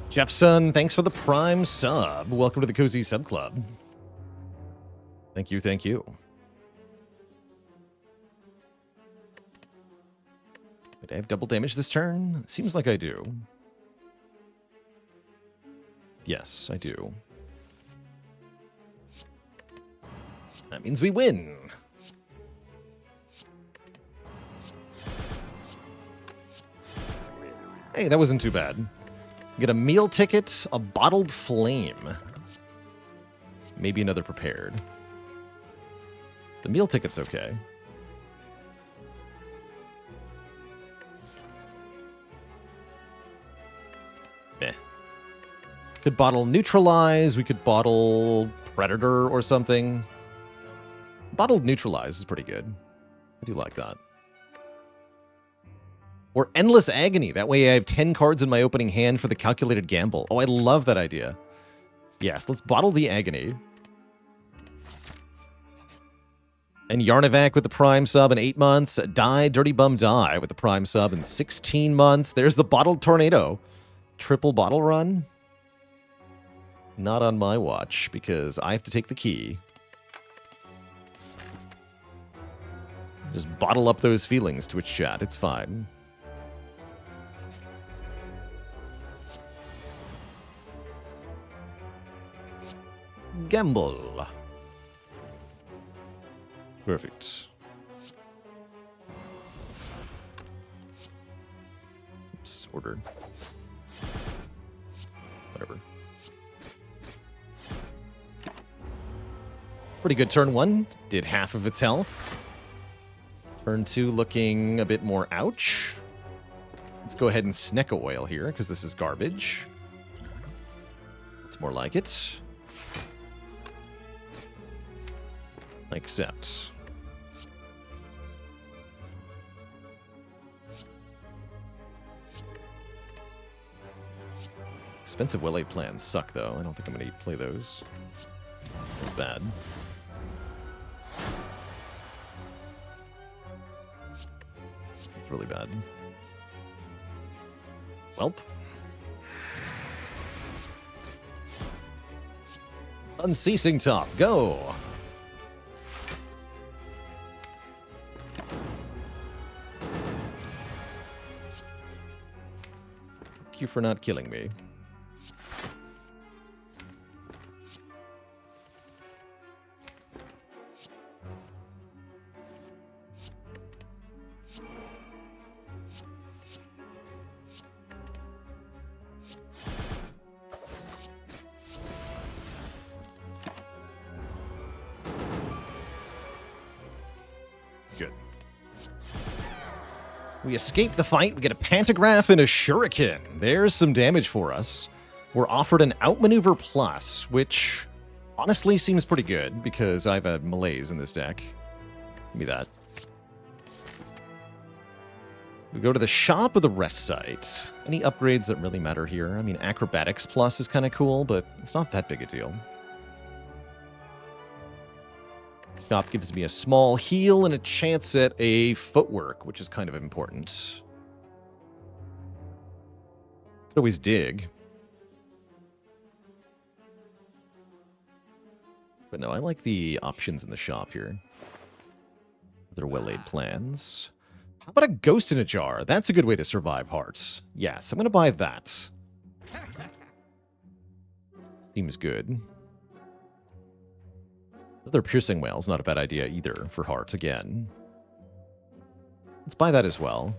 Jeffson, thanks for the Prime sub. Welcome to the Cozy Sub Club. Thank you, thank you. Did I have double damage this turn? Seems like I do. Yes, I do. That means we win. Hey, that wasn't too bad. Get a meal ticket, a bottled flame. Maybe another prepared. The meal ticket's okay. Meh. Could bottle neutralize. We could bottle predator or something. Bottled neutralize is pretty good. I do like that. Or endless agony. That way I have 10 cards in my opening hand for the calculated gamble. Oh, I love that idea. Yes, let's bottle the agony. And Yarnovac with the Prime sub in 8 months. Die, Dirty Bum Die with the Prime sub in 16 months. There's the bottled tornado. Triple bottle run? Not on my watch, because I have to take the key. Just bottle up those feelings, Twitch chat. It's fine. Gamble. Perfect. this order. Whatever. Pretty good turn 1. Did half of its health. Turn 2 looking a bit more ouch. Let's go ahead and Sneeko Oil here, because this is garbage. It's more like it. Accept. Expensive well-laid plans suck, though. I don't think I'm going to play those. That's bad. It's really bad. Welp. Unceasing top. Go! Thank you for not killing me. Good. We escape the fight. We get a Pantograph and a Shuriken. There's some damage for us. We're offered an Outmaneuver Plus, which honestly seems pretty good because I have a Malaise in this deck. Give me that. We go to the shop or the rest site. Any upgrades that really matter here? I mean, Acrobatics Plus is kind of cool, but it's not that big a deal. Shop gives me a small heal and a chance at a footwork, which is kind of important. Could always dig. But no, I like the options in the shop here. They're well-laid plans. How about a Ghost in a Jar? That's a good way to survive hearts. Yes, I'm going to buy that. Seems good. Another Piercing Whale's not a bad idea either for hearts again. Let's buy that as well.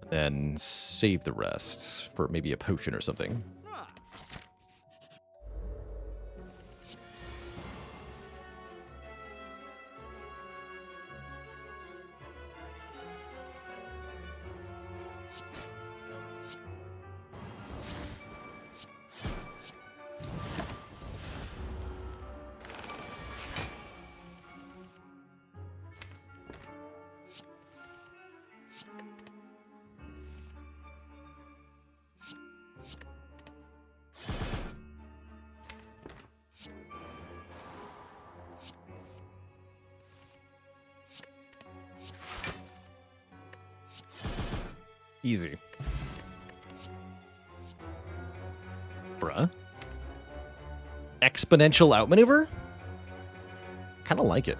And then save the rest for maybe a potion or something. Easy. Bruh. Exponential outmaneuver? Kind of like it.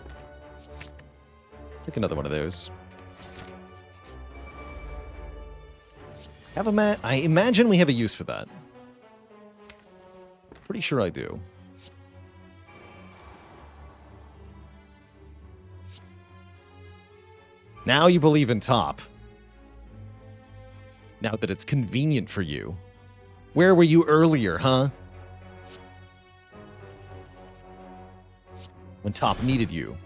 Take another one of those. I imagine we have a use for that. Pretty sure I do. Now you believe in top. Now that it's convenient for you. Where were you earlier, huh? When top needed you.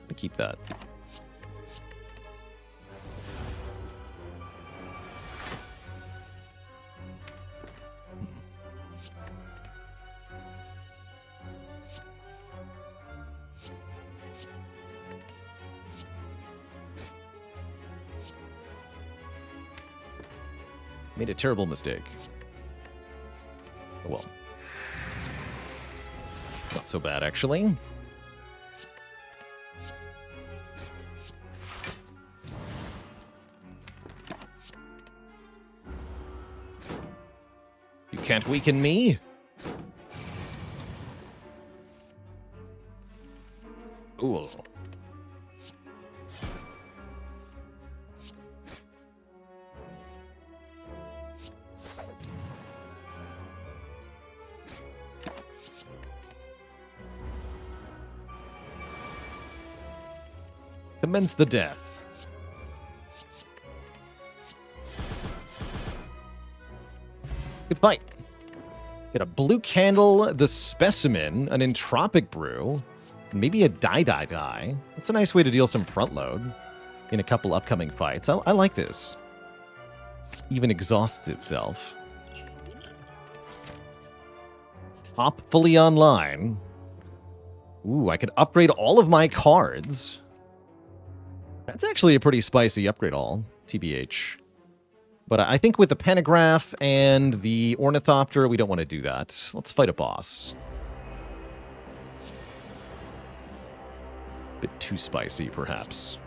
I keep that. Made a terrible mistake. Oh well. Not so bad, actually. You can't weaken me. Ooh. Commence the death. Good fight. Get a blue candle, the specimen, an entropic brew, maybe a die. That's a nice way to deal some front load in a couple upcoming fights. I like this. Even exhausts itself. Top fully online. Ooh, I could upgrade all of my cards. That's actually a pretty spicy upgrade all, TBH. But I think with the Pentagraph and the Ornithopter, we don't want to do that. Let's fight a boss. Bit too spicy, perhaps.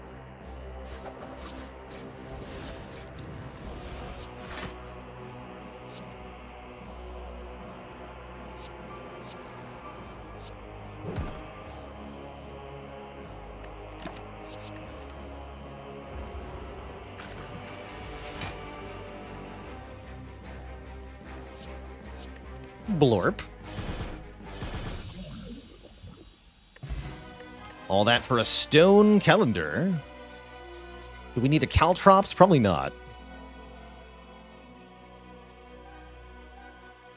Blorp. All that for a stone calendar. Do we need a Caltrops? Probably not.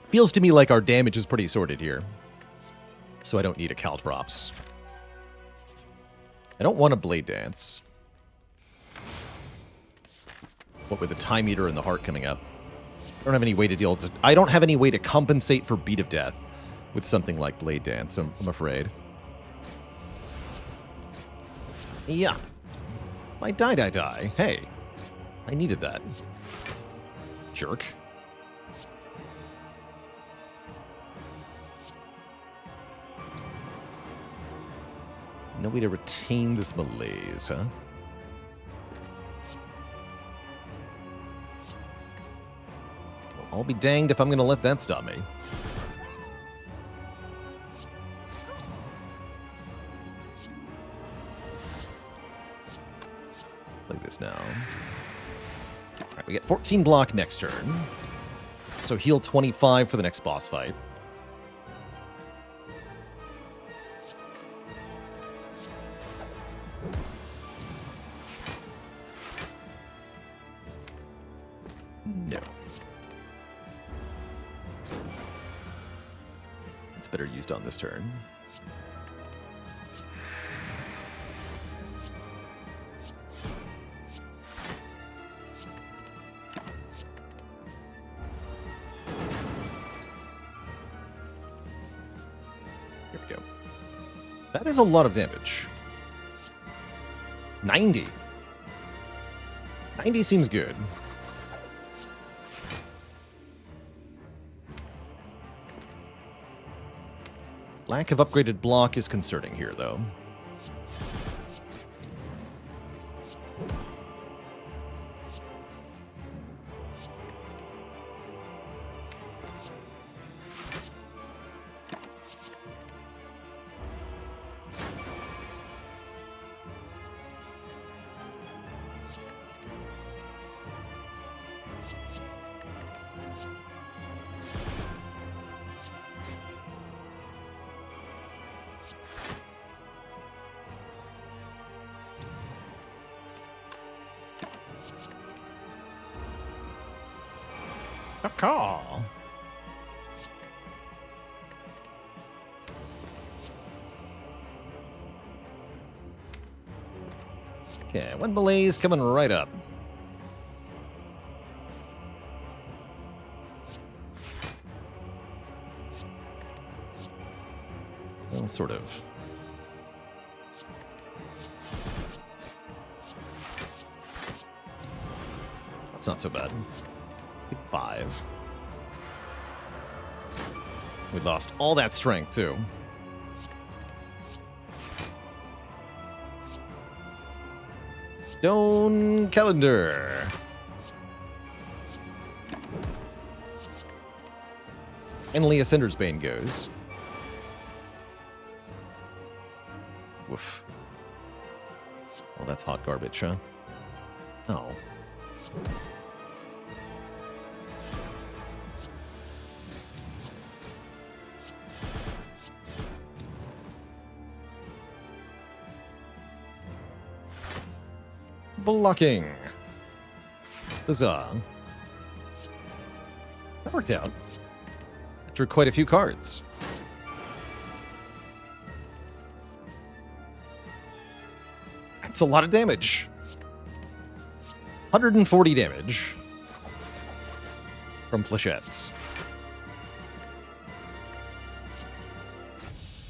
Feels to me like our damage is pretty sorted here. So I don't need a Caltrops. I don't want a Blade Dance. What with the Time Eater and the Heart coming up. I don't have any way to deal with it. I don't have any way to compensate for Beat of Death with something like Blade Dance, I'm afraid. Yeah. My die. Hey. I needed that. Jerk. No way to retain this malaise, huh? I'll be danged if I'm going to let that stop me. Play this now. All right, we get 14 block next turn. So heal 25 for the next boss fight. No. It's better used on this turn. Here we go. That is a lot of damage. 90. 90 seems good. Lack of upgraded block is concerning here, though. Call. Okay, one malaise coming right up. Well, sort of. That's not so bad. 5. We lost all that strength, too. Stone Calendar. Finally, Ascender's Bane goes. Woof. Well, that's hot garbage, huh? Oh. blocking. Huzzah. That worked out. Drew quite a few cards. That's a lot of damage. 140 damage from flechettes.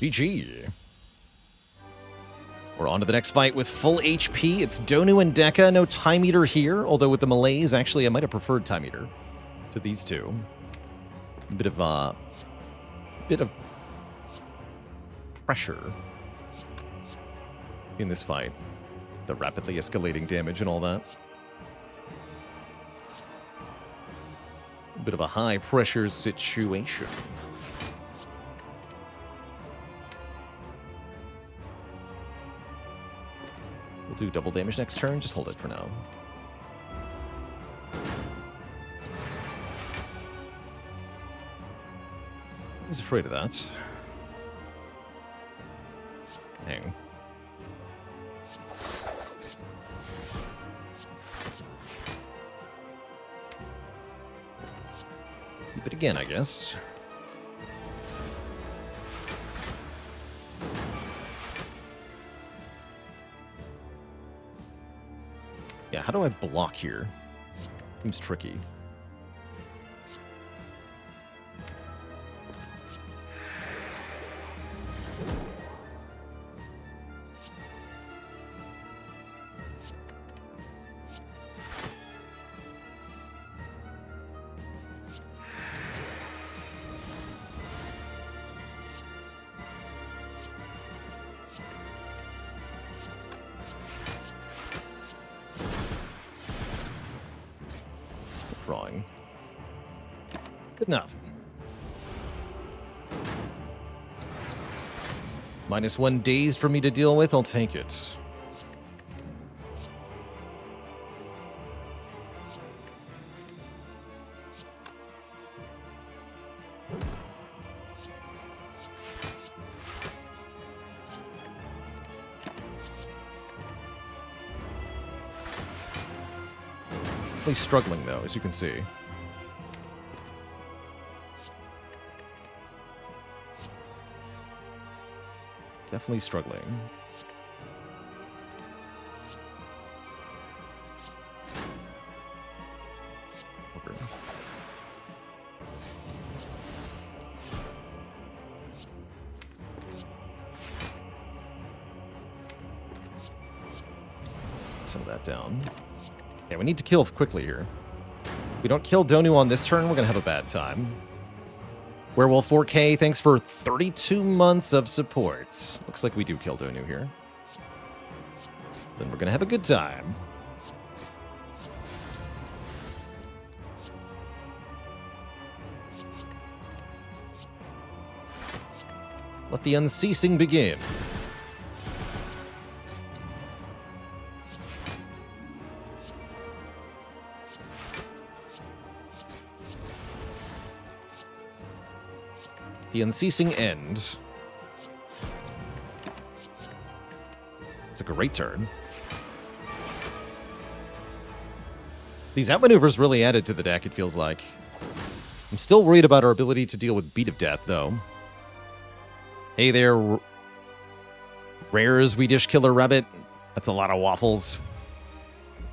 GG. We're on to the next fight with full HP. It's Donu and Deka. No Time Eater here, although with the Malaise, actually, I might have preferred Time Eater to these two. A bit of pressure in this fight. The rapidly escalating damage and all that. A bit of a high pressure situation. We'll do double damage next turn. Just hold it for now. I was afraid of that. Hang. Keep it again, I guess. Yeah, how do I block here? Seems tricky. Drawing. Good enough. -1 days for me to deal with. I'll take it. Definitely struggling though, as you can see. Definitely struggling. Okay. Some of that down. Yeah, we need to kill quickly here. If we don't kill Donu on this turn, we're going to have a bad time. Werewolf 4K, thanks for 32 months of support. Looks like we do kill Donu here. Then we're going to have a good time. Let the unceasing begin. The unceasing end. It's a great turn. These outmaneuvers really added to the deck, it feels like. I'm still worried about our ability to deal with Beat of Death, though. Hey there, Rares, Weedish Killer Rabbit. That's a lot of waffles.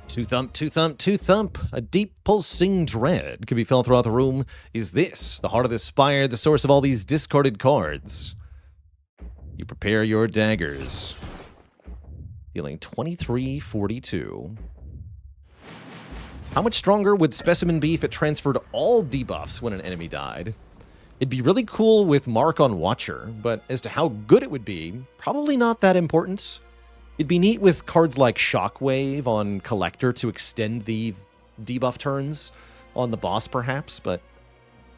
Two thump, two thump, two thump. A deep pulsing dread can be felt throughout the room. Is this the heart of the spire, the source of all these discarded cards? You prepare your daggers. Dealing 2342. How much stronger would Specimen be if it transferred all debuffs when an enemy died? It'd be really cool with Mark on Watcher, but as to how good it would be, probably not that important. It'd be neat with cards like Shockwave on Collector to extend the debuff turns on the boss, perhaps, but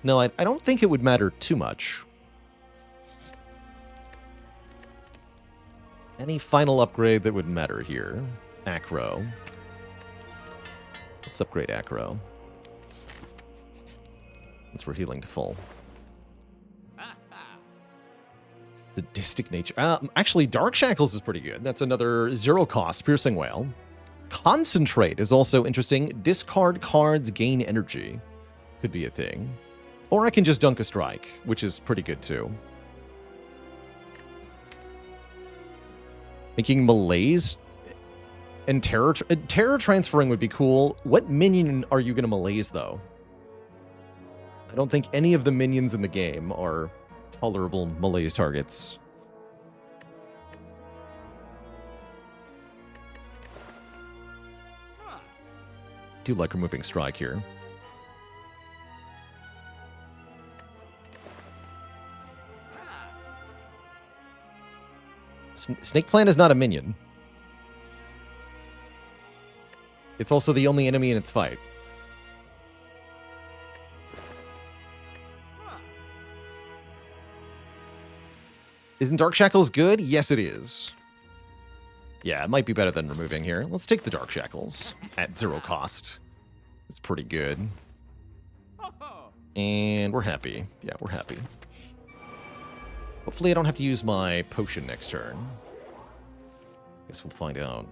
no, I don't think it would matter too much. Any final upgrade that would matter here? Acro. Let's upgrade Acro. Since we're healing to full. Sadistic nature. Actually, Dark Shackles is pretty good. That's another 0 cost Piercing Wail. Concentrate is also interesting. Discard cards, gain energy. Could be a thing. Or I can just dunk a strike, which is pretty good too. Making malaise and terror transferring would be cool. What minion are you going to malaise, though? I don't think any of the minions in the game are tolerable malaise targets. Do like removing strike here. Snake Plant is not a minion. It's also the only enemy in its fight. Isn't Dark Shackles good? Yes, it is. Yeah, it might be better than removing here. Let's take the Dark Shackles at 0 cost. It's pretty good. And we're happy. Yeah, we're happy. Hopefully I don't have to use my potion next turn. Guess we'll find out.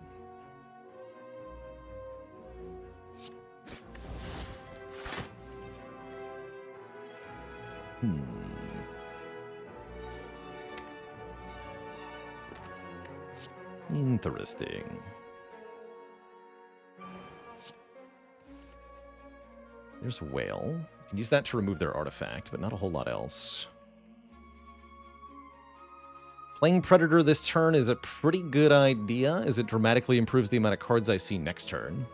Interesting. There's Whale. You can use that to remove their artifact, but not a whole lot else. Playing Predator this turn is a pretty good idea, as it dramatically improves the amount of cards I see next turn.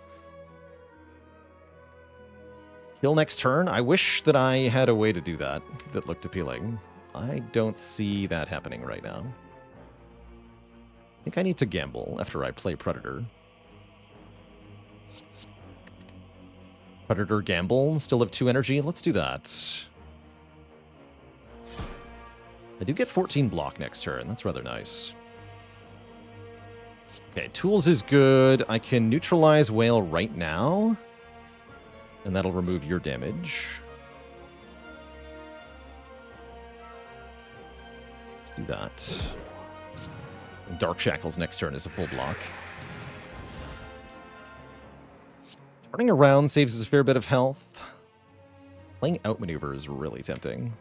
Kill next turn? I wish that I had a way to do that that looked appealing. I don't see that happening right now. I think I need to gamble after I play Predator. Predator gamble, still have 2 energy. Let's do that. I do get 14 block next turn. That's rather nice. Okay, Tools is good. I can neutralize Whale right now. And that'll remove your damage. Let's do that. And Dark Shackles next turn is a full block. Turning around saves us a fair bit of health. Playing Outmaneuver is really tempting.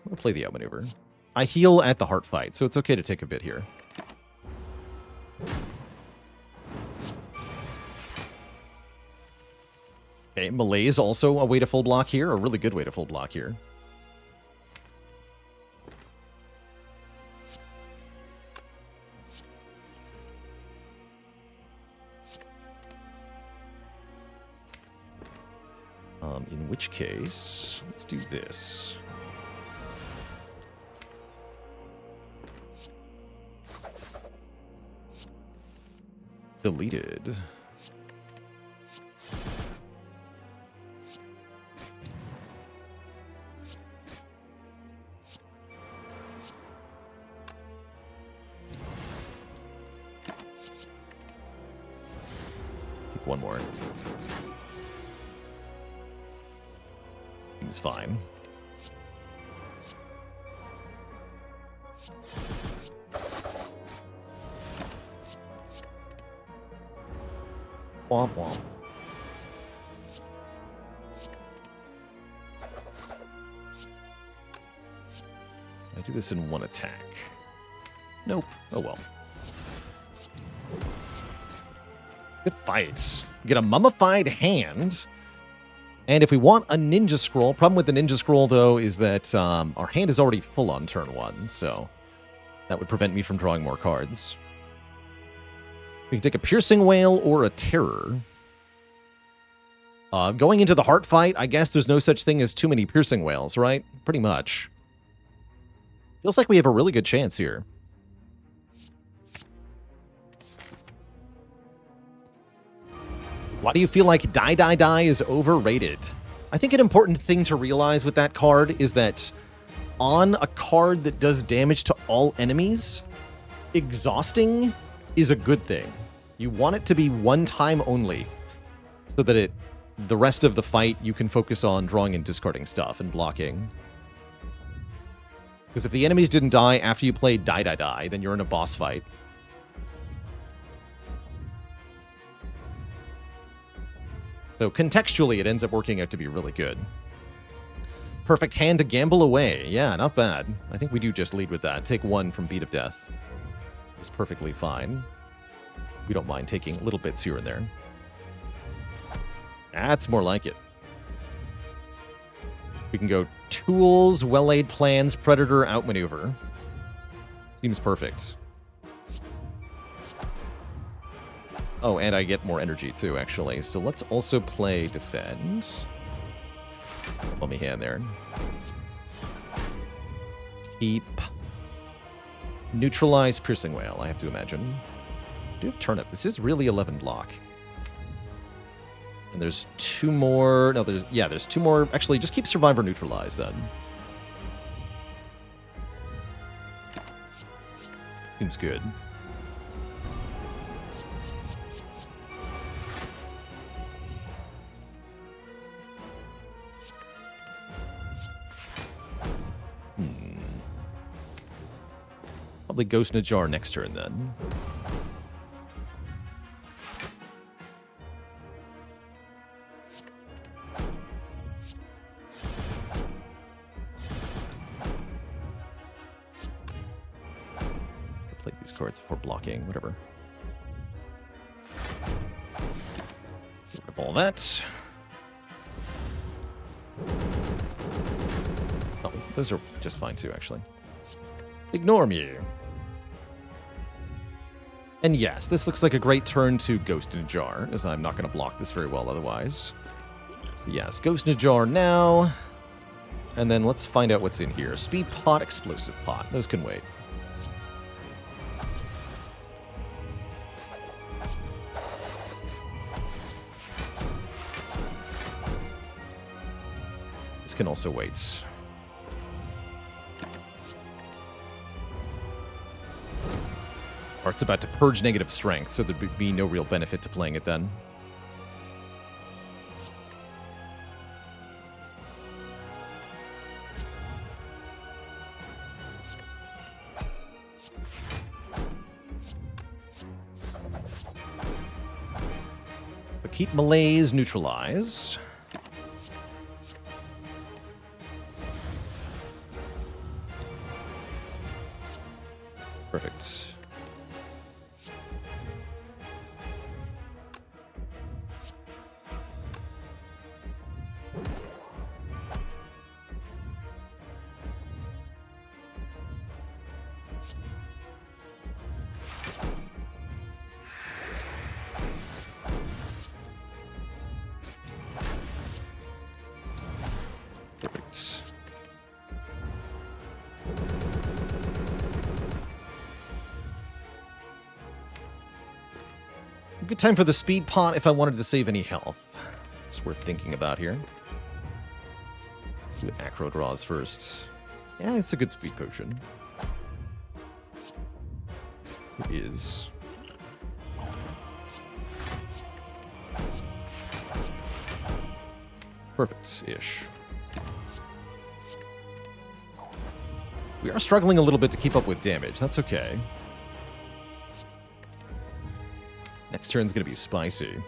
I'm going to play the Outmaneuver. I heal at the heart fight, so it's okay to take a bit here. Okay, Melee is also a way to full block here, a really good way to full block here. In which case, let's do this. Deleted. Take one more. Seems fine. Womp womp. I do this in one attack. Nope. Oh well. Good fight. Get a mummified hand. And if we want a ninja scroll, problem with the ninja scroll though is that our hand is already full on turn 1, so that would prevent me from drawing more cards. We can take a Piercing Whale or a Terror. Going into the heart fight, I guess there's no such thing as too many Piercing Whales, right? Pretty much. Feels like we have a really good chance here. Why do you feel like Die Die Die is overrated? I think an important thing to realize with that card is that on a card that does damage to all enemies, exhausting is a good thing. You want it to be one time only, so that the rest of the fight you can focus on drawing and discarding stuff and blocking. Because if the enemies didn't die after you played Die Die Die, then you're in a boss fight. So contextually, it ends up working out to be really good. Perfect hand to gamble away. Yeah, not bad. I think we do just lead with that. Take 1 from Beat of Death. It's perfectly fine. We don't mind taking little bits here and there. That's more like it. We can go Tools, Well-Laid Plans, Predator, Outmaneuver. Seems perfect. Oh, and I get more energy too, actually. So let's also play Defend. Let me hand there. Keep. Neutralize Piercing Whale, I have to imagine. I do have Turnip. This is really 11 block. And there's 2 more. No, there's 2 more. Actually, just keep Survivor Neutralize then. Seems good. Probably Ghost in a Jar next turn then. Play these cards before blocking, whatever. Get rid of all that. Oh, those are just fine too, actually. Ignore me. And yes, this looks like a great turn to Ghost in a Jar, as I'm not going to block this very well otherwise. So yes, Ghost in a Jar now. And then let's find out what's in here. Speed Pot, Explosive Pot. Those can wait. This can also wait. Or it's about to purge negative strength, so there'd be no real benefit to playing it then. So keep Malaise neutralized. Perfect. Good time for the Speed Pot if I wanted to save any health. It's worth thinking about here. Let's do Acro Draws first. Yeah, it's a good speed potion. It is. Perfect-ish. We are struggling a little bit to keep up with damage. That's okay. Next turn's going to be spicy.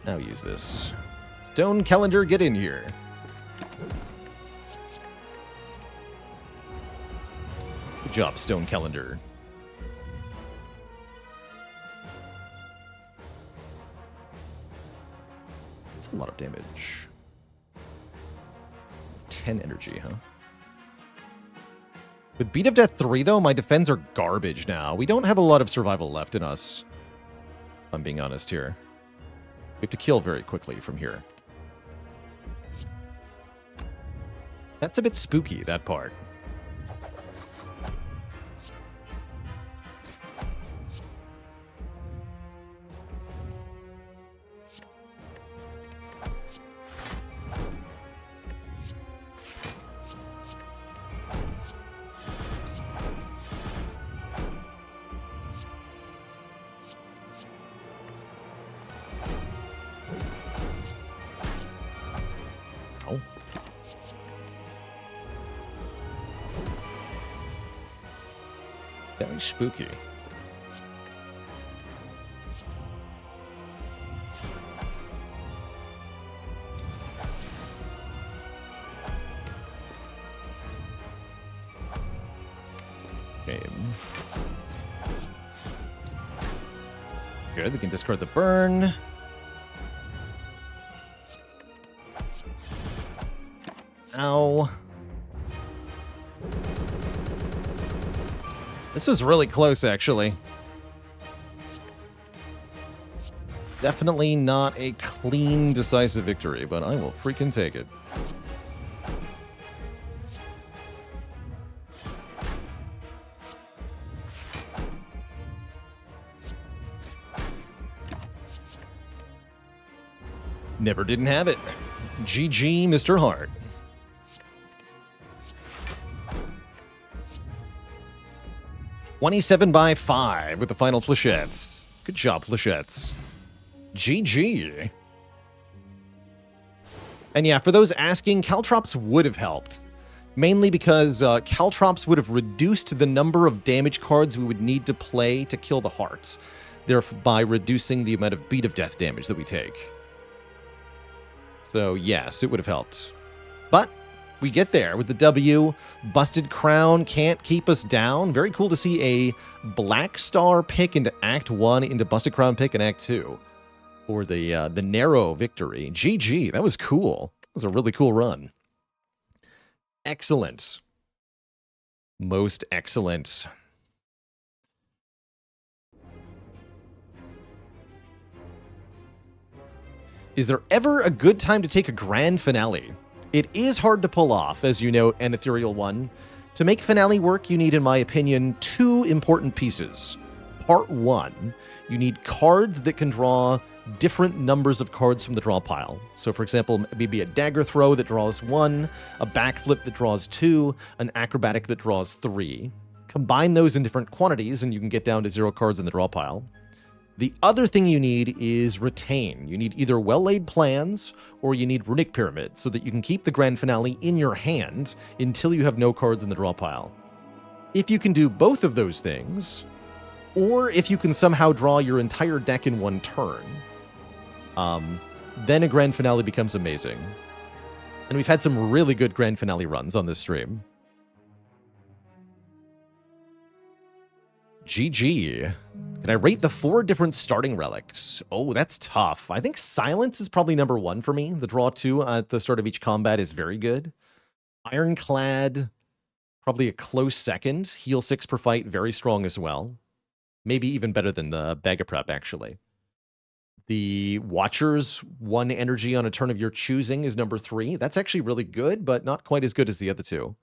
Now use this. Stone Calendar, get in here. Good job, Stone Calendar. That's a lot of damage. 10 energy, huh? With Beat of Death 3, though, my defense are garbage now. We don't have a lot of survival left in us. If I'm being honest here. We have to kill very quickly from here. That's a bit spooky, that part. Very spooky. game. Good, we can discard the burn. Ow. This was really close, actually. Definitely not a clean, decisive victory, but I will freaking take it. Never didn't have it. GG, Mr. Hart. $27/5 with the final flechettes. Good job, flechettes. GG. And yeah, for those asking, Caltrops would have helped. Mainly because Caltrops would have reduced the number of damage cards we would need to play to kill the hearts, thereby reducing the amount of beat of death damage that we take. So yes, it would have helped. But we get there with the W. Busted Crown can't keep us down. Very cool to see a Black Star pick into Act 1 into Busted Crown pick in Act 2. For the narrow victory. GG, that was cool. That was a really cool run. Excellent. Most excellent. Is there ever a good time to take a grand finale? It is hard to pull off, as you note, an Ethereal One. To make finale work, you need, in my opinion, 2 important pieces. Part 1, you need cards that can draw different numbers of cards from the draw pile. So, for example, maybe a dagger throw that draws 1, a backflip that draws 2, an acrobatic that draws 3. Combine those in different quantities, and you can get down to 0 cards in the draw pile. The other thing you need is retain. You need either well-laid plans or you need runic pyramid so that you can keep the grand finale in your hand until you have no cards in the draw pile. If you can do both of those things, or if you can somehow draw your entire deck in one turn, then a grand finale becomes amazing. And we've had some really good grand finale runs on this stream. GG. Can I rate the 4 different starting relics? Oh, that's tough. I think Silence is probably number 1 for me. The draw 2 at the start of each combat is very good. Ironclad, probably a close second. Heal 6 per fight, very strong as well. Maybe even better than the Bag of Prep, actually. The Watchers, 1 energy on a turn of your choosing is number 3. That's actually really good, but not quite as good as the other 2.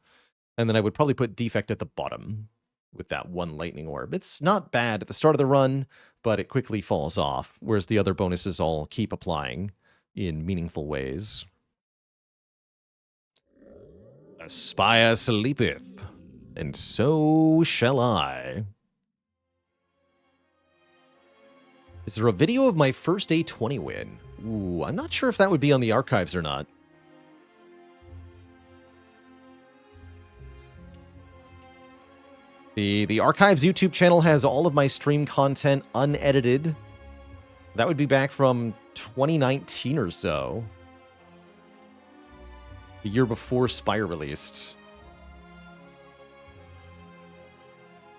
And then I would probably put Defect at the bottom with that 1 lightning orb. It's not bad at the start of the run, but it quickly falls off, whereas the other bonuses all keep applying in meaningful ways. Aspire sleepeth, and so shall I. Is there a video of my first A20 win? Ooh, I'm not sure if that would be on the archives or not. The Archives YouTube channel has all of my stream content unedited. That would be back from 2019 or so. The year before Spire released.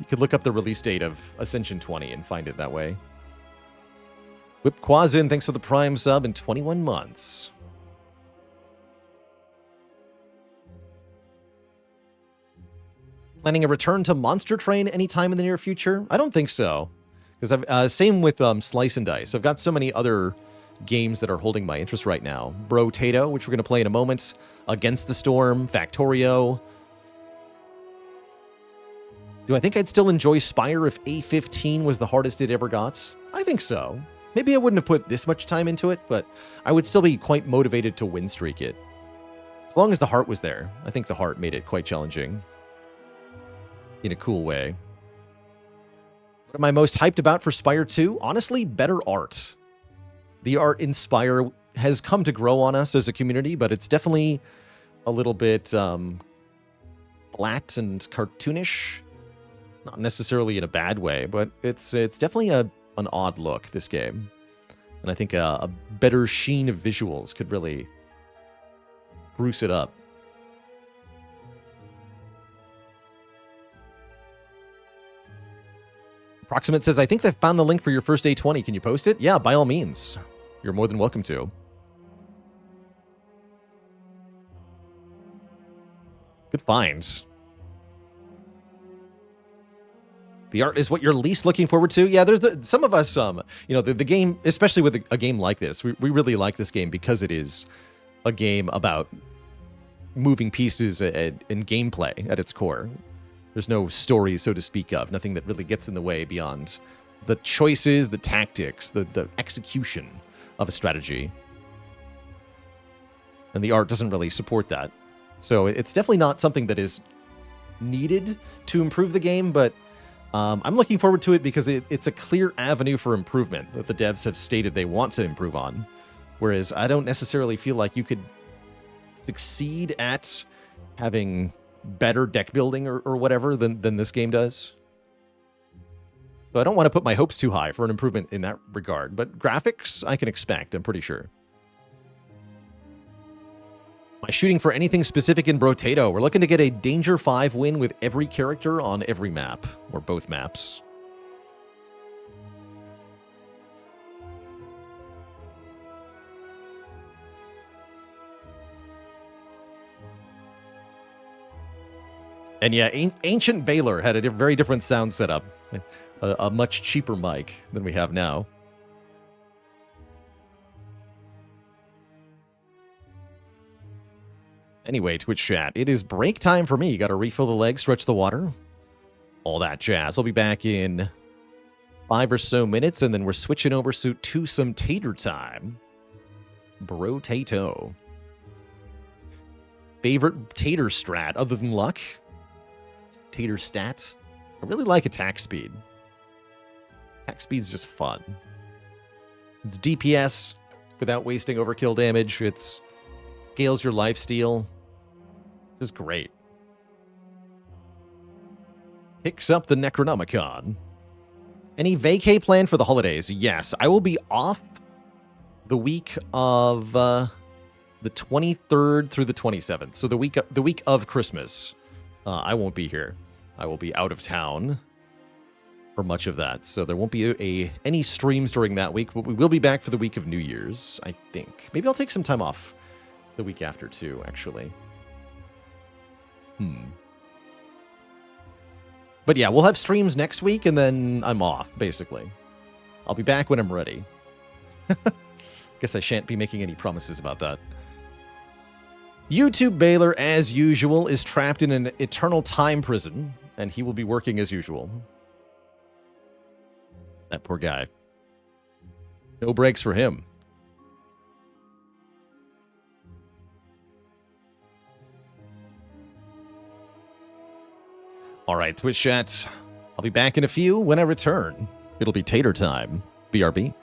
You could look up the release date of Ascension 20 and find it that way. Whip Quazin, thanks for the Prime sub in 21 months. Planning a return to Monster Train anytime in the near future? I don't think so. Because I've same with Slice and Dice. I've got so many other games that are holding my interest right now. Bro Tato, which we're going to play in a moment. Against the Storm, Factorio. Do I think I'd still enjoy Spire if A15 was the hardest it ever got? I think so. Maybe I wouldn't have put this much time into it, but I would still be quite motivated to win streak it. As long as the heart was there. I think the heart made it quite challenging. In a cool way. What am I most hyped about for Spire 2? Honestly, better art. The art in Spire has come to grow on us as a community, but it's definitely a little bit flat and cartoonish. Not necessarily in a bad way, but it's definitely an odd look, this game. And I think a better sheen of visuals could really spruce it up. Proximate says, I think they found the link for your first A20. Can you post it? Yeah, by all means. You're more than welcome to. Good finds. The art is what you're least looking forward to. Yeah, there's some of us, the game, especially with a game like this, we really like this game because it is a game about moving pieces and gameplay at its core. There's no story, so to speak of, nothing that really gets in the way beyond the choices, the tactics, the execution of a strategy. And the art doesn't really support that. So it's definitely not something that is needed to improve the game, but I'm looking forward to it because it's a clear avenue for improvement that the devs have stated they want to improve on. Whereas I don't necessarily feel like you could succeed at having better deck building or whatever than this game does. So I don't want to put my hopes too high for an improvement in that regard. But graphics, I can expect, I'm pretty sure. Am I shooting for anything specific in Brotato? We're looking to get a Danger 5 win with every character on every map, or both maps. And yeah, Ancient Baylor had a very different sound setup. A much cheaper mic than we have now. Anyway, Twitch chat, it is break time for me. Got to refill the legs, stretch the water, all that jazz. I'll be back in 5 or so minutes, and then we're switching over to some tater time. Bro-tato. Favorite tater strat other than luck? Tater stat. I really like attack speed. Attack speed's just fun. It's DPS without wasting overkill damage. It scales your lifesteal. This is great. Picks up the Necronomicon. Any vacay plan for the holidays? Yes, I will be off the week of the 23rd through the 27th. So the week of Christmas. I won't be here. I will be out of town for much of that. So there won't be any streams during that week, but we will be back for the week of New Year's, I think. Maybe I'll take some time off the week after too, actually. But yeah, we'll have streams next week, and then I'm off, basically. I'll be back when I'm ready. Guess I shan't be making any promises about that. YouTube Baylor, as usual, is trapped in an eternal time prison, and he will be working as usual. That poor guy. No breaks for him. All right, Twitch chat. I'll be back in a few when I return. It'll be tater time. BRB.